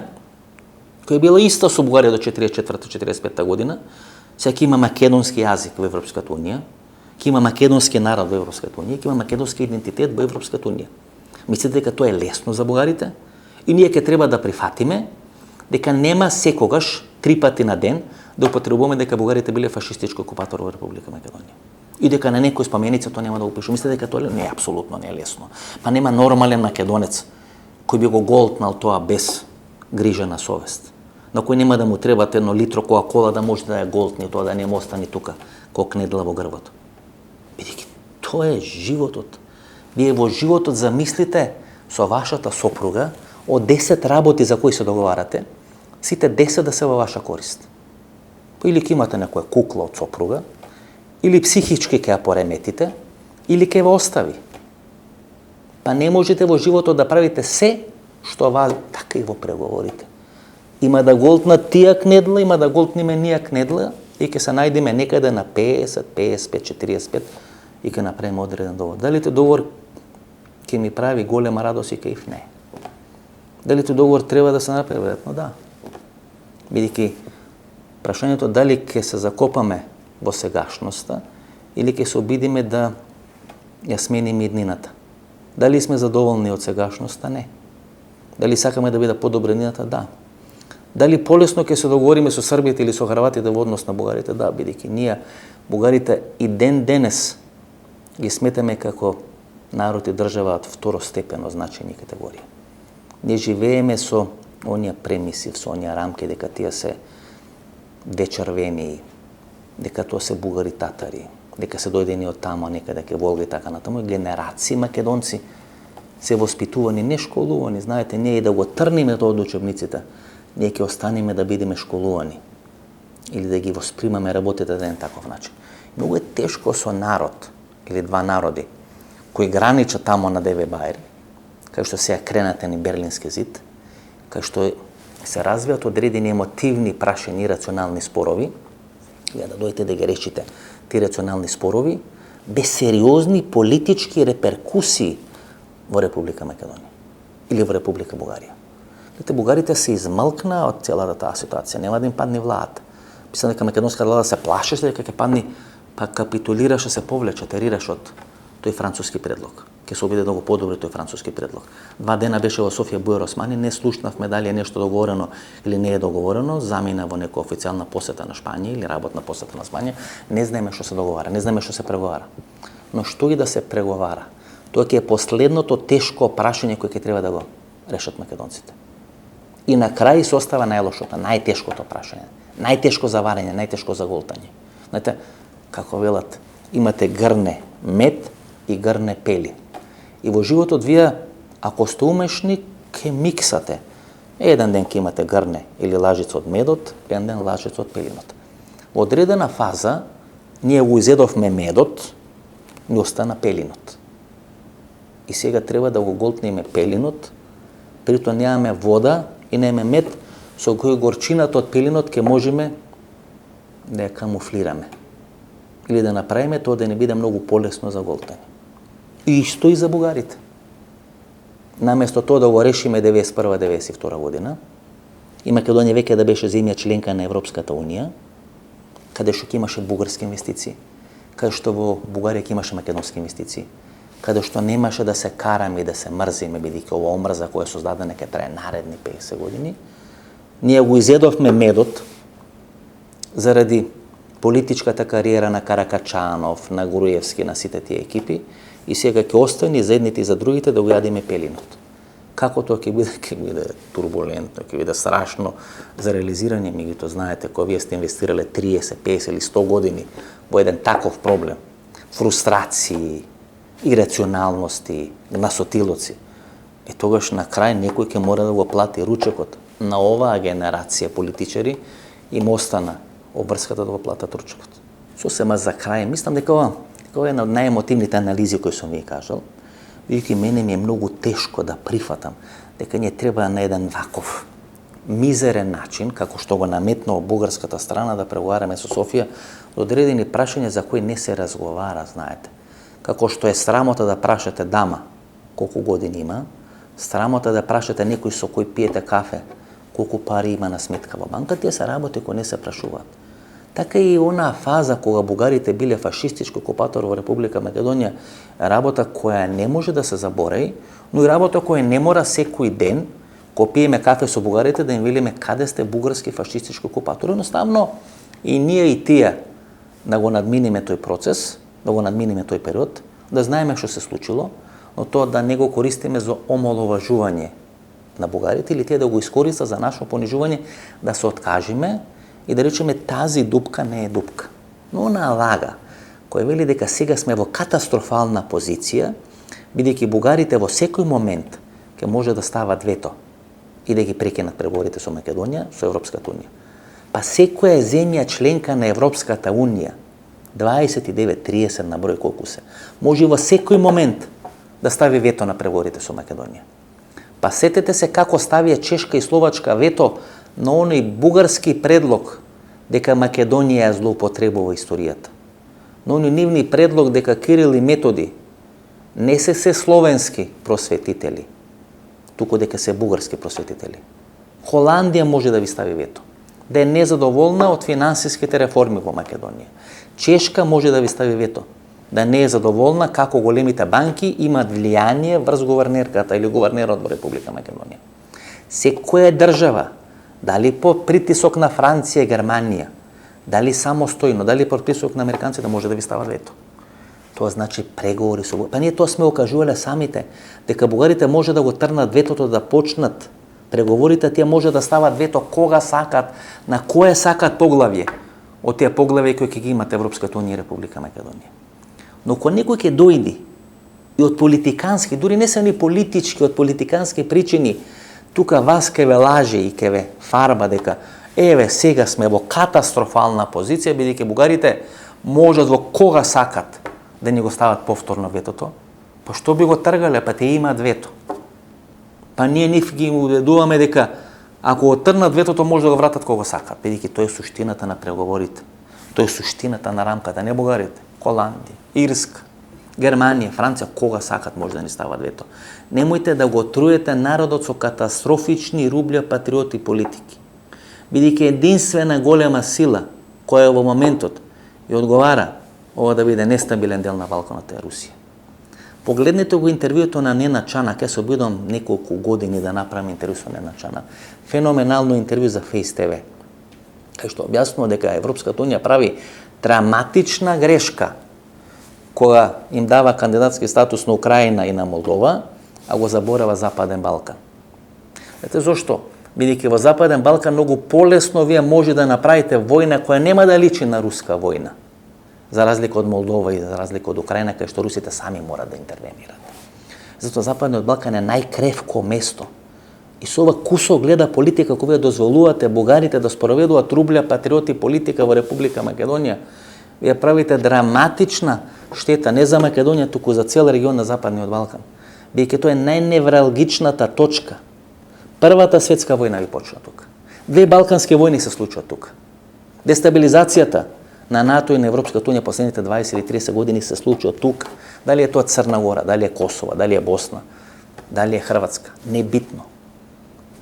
која е била иста со Бугарија до 44-45 година, сега ќе има македонски јазик во Европската унија, ќе има македонски народ во Европската унија, ќе има македонски идентитет во Европската унија. Мислите дека тоа е лесно за бугарите? И ние ќе треба да прифатиме дека нема секогаш 3 пати на ден да употребуваме дека бугарите биле фашистички окупатори во Република Македонија. И дека на некој споменици тоа нема да го пише. Мислите дека тоа не е апсолутно не е лесно. Па нема нормален македонец кој би го голтнал тоа без грижа на совест. На кој нема да му треба едно литро кока-кола да може да ја голтне, тоа да не му остане тука како кнедла во грбот. Бидејќи тоа е животот. Вие во животот замислите со вашата сопруга од 10 работи за кои се договарате, сите 10 да се во ваша корист. Или ќе имате некоја кукла од сопруга, или психички ќе ја пореметите, или ќе ве остави. Па не можете во животот да правите се што вас, така и во преговорите. Има да голтнат тие кнедла, има да голтниме ние кнедла и ќе се најдеме некаде на 50, 55, 45 и ќе направиме одреден договор. Дали тој договор ќе ми прави голема радост и кај не? Дали тој договор треба да се направи? Веројатно да. Бидејќи прашањето дали ќе се закопаме во сегашноста или ќе се обидиме да ја смениме иднината. Дали сме задоволни од сегашноста? Не. Дали сакаме да биде подобра иднината? Да. Дали полесно ќе се договориме со србите или со хрватите во однос на бугарите? Да, бидејќи ние бугарите и ден денес ги сметаме како народ и држава од второстепено значајни категории. Ние живееме со оние премиси, со оние рамки дека тие се дечрвени, дека тоа се бугари татари, дека се дојдени од тамо некаде ке Волга и така натаму. Генерации македонци се воспитувани, не школувани. Знаете, ние и да го трниме тоа од учебниците, ние ќе останеме да бидеме школувани или да ги воспримаме работите на еден таков начин. Многу е тешко со народ или два народи кои граничат тамо на Деве Бајри, кај што се кренатен и Берлински зид, кај што се развијат одредени емотивни прашања и рационални спорови, и да дојдете да ги решите тие рационални спорови, без сериозни политички реперкусии во Република Македонија или во Република Бугарија. Знаете, бугарите се измалкнаа од целата таа ситуација, нема да им падне влада. Мислам дека македонска влада се плашеше дека ќе падне, па капитулираше, се повлече, терираше од тој француски предлог. Ќе се обиде да го подобри тој француски предлог. 2 дена беше во Софија Бујар Османи, не слушнавме дали е нешто договорено или не е договорено, замина во некоја официјална посета на Шпанија или работна посета на Шпанија, не знаеме што се договара, не знаеме што се преговара. Но што и да се преговара, тоа ќе е последното тешко прашање кое ќе треба да го решат македонците. И на крај се остава најлошото, најтешкото прашање, најтешко за варење, најтешко за голтање. Знаете, како велат, имате грне мед и грне пели. И во животот вие, ако сте умешни, ќе миксате. Еден ден ќе имате грне или лажица од медот, еден ден лажица од пелинот. Во одредена фаза, ние го изедовме медот, ни остана пелинот. И сега треба да го голтнеме пелинот, притоа немаме вода и немаме мед, со кој горчината од пелинот ќе можеме да ја камуфлираме. Или да направиме тоа да не биде многу полесно за голтање. И исто и за бугарите. наместо тоа да го решиме 91-92 година, и Македонија веќе да беше земја членка на Европската Унија, каде што ќе имаше бугарски инвестиции, каде што во Бугарија ќе имаше македонски инвестиции, каде што немаше да се караме и да се мрзиме, бидејќи ова омрза која е создадена ќе трае наредни 50 години, ние го изедовме медот заради политичката кариера на Каракачанов, на Груевски, на сите тие екипи, и сега ќе остане за едните и за другите да го јадиме пелинот. Како тоа ќе биде турбулентно, ќе биде страшно за реализирање, меѓутоа знаете, кога вие сте инвестирале 30, 50 или 100 години во еден таков проблем, фрустрации, ирационалности, насотилоци, и тогаш на крај некој ќе мора да го плати ручекот на оваа генерација политичари, им остана обврската да го платат ручекот. Сосема за крај, мислам дека ова е една од најемотивните анализи кои сум ви кажал, бидејќи мене ми е многу тешко да прифатам дека ние треба на еден ваков мизерен начин, како што го наметнува бугарската страна, да преговараме со Софија до одредени прашања за кои не се разговара, знаете. Како што е срамота да прашате дама колку години има, срамота да прашате некој со кој пиете кафе колку пари има на сметка во банка, тие се работи кои не се прашуваат. Така и онаа фаза кога бугарите биле фашистички окупатор во Република Македонија, работа која не може да се заборави, но и работа која не мора секој ден, кога пиеме кафе со бугарите, да им велиме каде сте бугарски фашистички окупатори. Едноставно и ние и тие да го надминиме тој процес, да го надминиме тој период, да знаеме што се случило, но тоа да не го користиме за омаловажување на бугарите или тие да го искористат за наше понижување, да се откажиме и да речеме тази дупка не е дупка. Но она лага, која вели дека сега сме во катастрофална позиција, бидејќи бугарите во секој момент ќе може да стават вето и да ги прекинат преговорите со Македонија, со Европската Унија. Па секоја земја членка на Европската Унија, 29-30 на број колку се, може во секој момент да стави вето на преговорите со Македонија. Па сетете се како ставија Чешка и Словачка вето на оној бугарски предлог дека Македонија ја злоупотребува историјата. На оној нивни предлог дека Кирил и Методи не се словенски просветители, туку дека се бугарски просветители. Холандија може да ви стави вето, да е незадоволна од финансиските реформи во Македонија. Чешка може да ви стави вето, да не е задоволна како големите банки имаат влијание врз гувернерката или гувернерот во Република Македонија. Секоја држава, дали по притисок на Франција и Германија, дали самостојно, дали по притисок на американците, може да ви стават вето. Тоа значи преговори со Бугарија. Па ние тоа сме окажувале самите, дека бугарите може да го трнат ветото да почнат преговорите, тие може да стават вето кога сакат, на кое сакат поглавје од тие поглавје кои ќе ги имат Европската Унија и Република Македонија. Но кога некој ќе дојди и од политикански, дури не се ни политички, од политикански причини, тука вас ке ве лаже и ке ве фарба дека еве сега сме во катастрофална позиција, бидејќи бугарите можат во кога сакат да ни го стават повторно ветото, па што би го тргале, па те имаат вето. Па ние нив ги убедуваме дека ако го трнат ветото може да го вратат кога сакат, бидејќи тоа е суштината на преговорите. Тоа е суштината на рамката, не бугарите. Холандија, Ирска, Германија, Франција, кога сакат може да ни стават вето. Немојте да го труете народот со катастрофични рублја патриоти политики. Бидејќи единствена голема сила која во моментот ја одговара ова да биде нестабилен дел на Балканот е Русија. Погледнете го интервјуто на Нена Чанак, јас се обидам неколку години да направам интервју со Нена Чанак. Феноменално интервју за Face TV. Кај што објаснува дека Европската Унија прави драматична грешка кога им дава кандидатски статус на Украина и на Молдова, а го заборава Западен Балкан. Знаете зошто? Бидејќи во Западен Балкан многу полесно вие може да направите војна која нема да личи на руска војна, за разлика од Молдова и за разлика од Украина, кај што русите сами морат да интервенират. Затоа Западниот Балкан е најкревко место. И со ова кусо гледа политика која вие дозволувате бугарите да спроведуваат рублја патриоти политика во Република Македонија, вие правите драматична штета не за Македонија, туку за цел регион на Западниот Балкан. Бидејќи тоа е најневралгичната точка. Првата светска војна ви почна тука. Две балкански војни се случуваат тука. Дестабилизацијата на НАТО и на Европската Унија последните 20 или 30 години се случува тука. Дали е тоа Црна Гора, дали е Косово, дали е Босна. дали е Хрватска, небитно.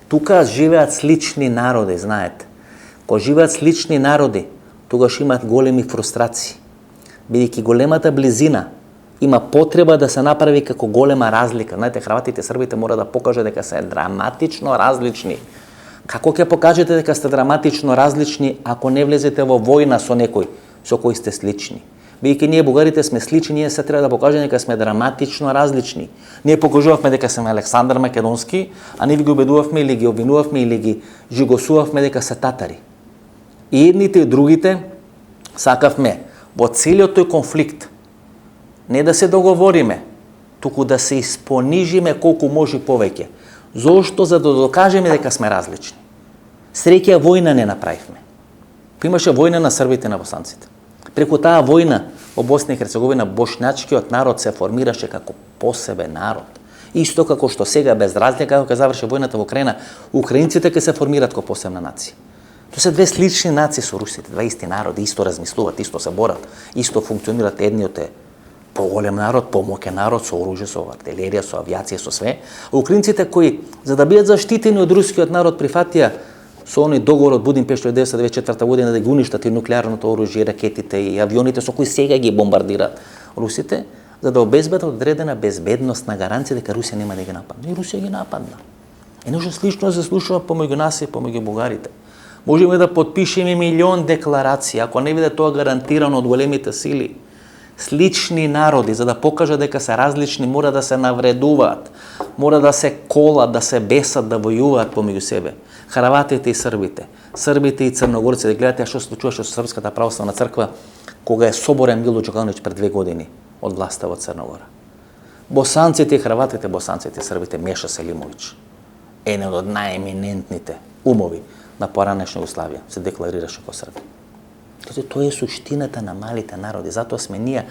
Тука живеат слични народи, знаете. Кога живеат слични народи, тогаш имаат големи фрустрации. Бидејќи големата близина има потреба да се направи како голема разлика. Знаете, хрватите, србите мора да покажат дека се драматично различни. Како ќе покажете дека сте драматично различни ако не влезете во војна со некој со кој сте слични? Бидејќи ние бугарите сме слични, ние се треба да покажеме дека сме драматично различни. Ние покажувавме дека сме Александар Македонски, а ние ви ги убедувавме или ги обвинувавме или ги жигосувавме дека се татари. И едните и другите сакавме во целиот тој конфликт не да се договориме, туку да се испонижиме колку може повеќе. Зошто? За да докажеме дека сме различни. Среќа војна не направивме. Имаше војна на србите и на босанците. Преку таа војна во Босна и Херцеговина бошњачкиот народ се формираше како посебен народ. Исто како што сега без разлика кога заврши војната во Украина, украинците ќе се формираат како посебна нација. Тоа се две слични нации со русите, два исти народи, исто размислуваат, исто се борат, исто функционираат. Едниот е поголем народ, помоќен народ со оружје, со артилерија, со авиација, со све. А украинците кои за да бидат заштитени од рускиот народ прифатија со оној договор од Будимпешта 1994 година да ги уништат и нуклеарното оружје, ракетите и авионите со кои сега ги бомбардираат русите, за да обезбедат одредена безбедносна гаранција дека Русија нема да ги нападне. И Русија ги нападна. И нешто слично се случува помеѓу нас и помеѓу бугарите. Можеме да подпишеме милион декларации, ако не биде тоа гарантирано од големите сили. Слични народи, за да покажат дека се различни, мора да се навредуваат, мора да се колат, да се бесат, да војуваат помеѓу себе. Хрватите и србите, србите и црногорците, гледате што се случуваше со Српската православна црква кога е соборен Мило Џукановиќ пред 2 години од власта во Црна Гора. Босанците и хрватите, босанците и србите, Меша Селимовиќ, еден од најеминентните умови на поранешна Југославија, се декларираше како Срб. Тоа е суштината на малите народи, затоа сме ние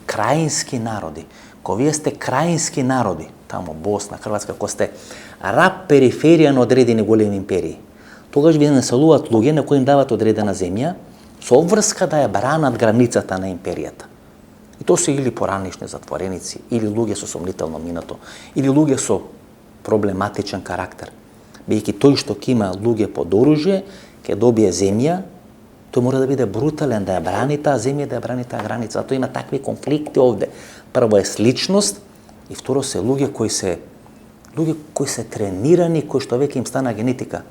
краински народи. Кога вие сте краински народи, тамо Босна, Хрватска, кога сте раб периферија на одредени големи империи, тогаш ви населуваат луѓе на кои им дават одредена земја со обврска да ја бранат границата на империјата. И тоа се или поранишни затвореници, или луѓе со сомнително минато, или луѓе со проблематичен карактер. Бидејќи тој што ќе има луѓе под оружје, ќе добие земја, тој мора да биде брутален, да ја брани таа земја, да ја брани таа граница. Затоа има такви конфликти овде. Прво е сличност и второ се луѓе кои се тренирани, кои што веќе им стана генетика.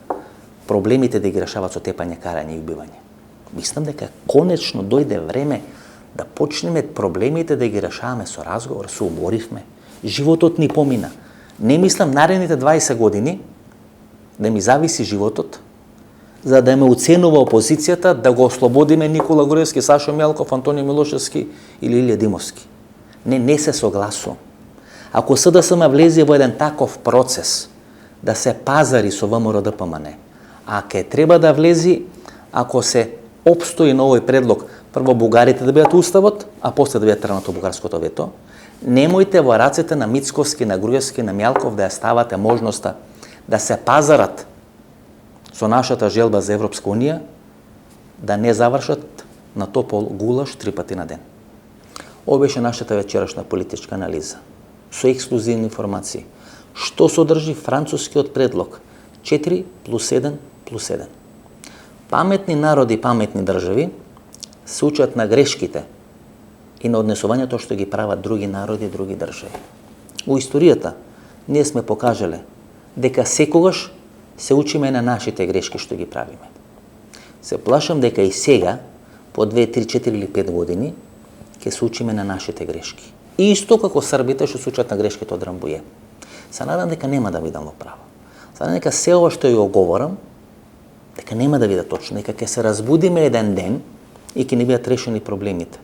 Проблемите да ги решаваат со тепање, карање и убивање. Мислам дека конечно дојде време да почнеме проблемите да ги решаваме со разговор, се уморивме. Животот ни помина. Не мислам наредните 20 години да ми зависи животот, за да ме уценува опозицијата, да го ослободиме Никола Груевски, Сашо Мјалков, Антонио Милошевски или Илија Димовски. Не се согласувам. Ако СДСМ влезе во еден таков процес да се пазари со ВМРО ДПМН, а ке треба да влези ако се опстои на овој предлог, прво бугарите да бидат уставот, а после да бидат тргнато бугарското вето, немојте во рацете на Мицковски, на Груевски, на Мјалков да ја ставате можноста да се пазарат со нашата желба за Европска Унија, да не завршат на топол гулаш 3 пати на ден. Ова беше нашата вечерашна политичка анализа, со ексклузивни информации. Што содржи францускиот предлог 4+1+1. Паметни народи и паметни држави се учат на грешките и на однесувањето што ги прават други народи и други држави. Во историјата ние сме покажале дека секогаш се учиме на нашите грешки што ги правиме. Се плашам дека и сега, по 2, 3, 4 или 5 години, ќе се учиме на нашите грешки. И исто како србите што се учат на грешките од Рамбује. Се надам дека нема да бидам во право. Се надам дека се ова што ја оговорам, дека нема да биде точно, дека ќе се разбудиме еден ден и ќе не бидат решени проблемите.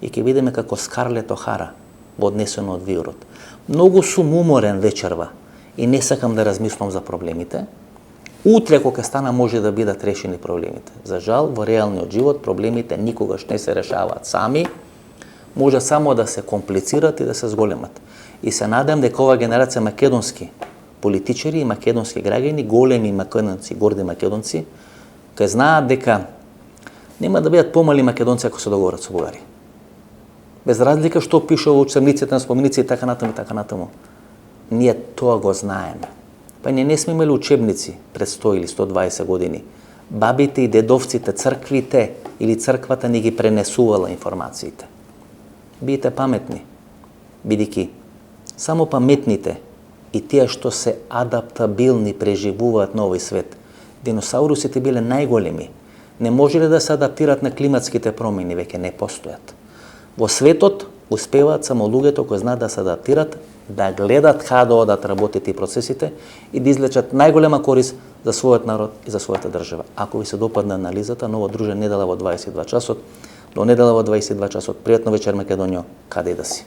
И ќе бидеме како Скарлет Охара во Однесено од вирот. Многу сум уморен вечерва и не сакам да размислам за проблемите. Утре кога стана може да бидат решени проблемите. За жал, во реалниот живот проблемите никогаш не се решаваат сами, може само да се комплицират и да се зголемат. И се надам дека ова генерација македонски политичари и македонски граѓани, големи македонци, горди македонци, ќе знаат дека нема да бидат помали македонци ако се договорат со бугари. Без разлика што пише во учебниците на споменици и така натаму. ние тоа го знаеме. Па ние не сме имали учебници пред 100 или 120 години. Бабите и дедовците, црквите или црквата ни ги пренесувала информациите. Бидете паметни, бидејќи само паметните и тие што се адаптабилни преживуваат на овој свет. Диносаурусите биле најголеми. Не можеле да се адаптираат на климатските промени, веќе не постојат. Во светот успеваат само луѓето кои знаат да се адаптират, да гледат каде да одат работите и процесите и да извлечат најголема корис за својот народ и за својата држава. Ако ви се допадна анализата, ново дружење недела во 22 часот, до недела во 22 часот. Пријатно вечер, Македонијо, каде и да си.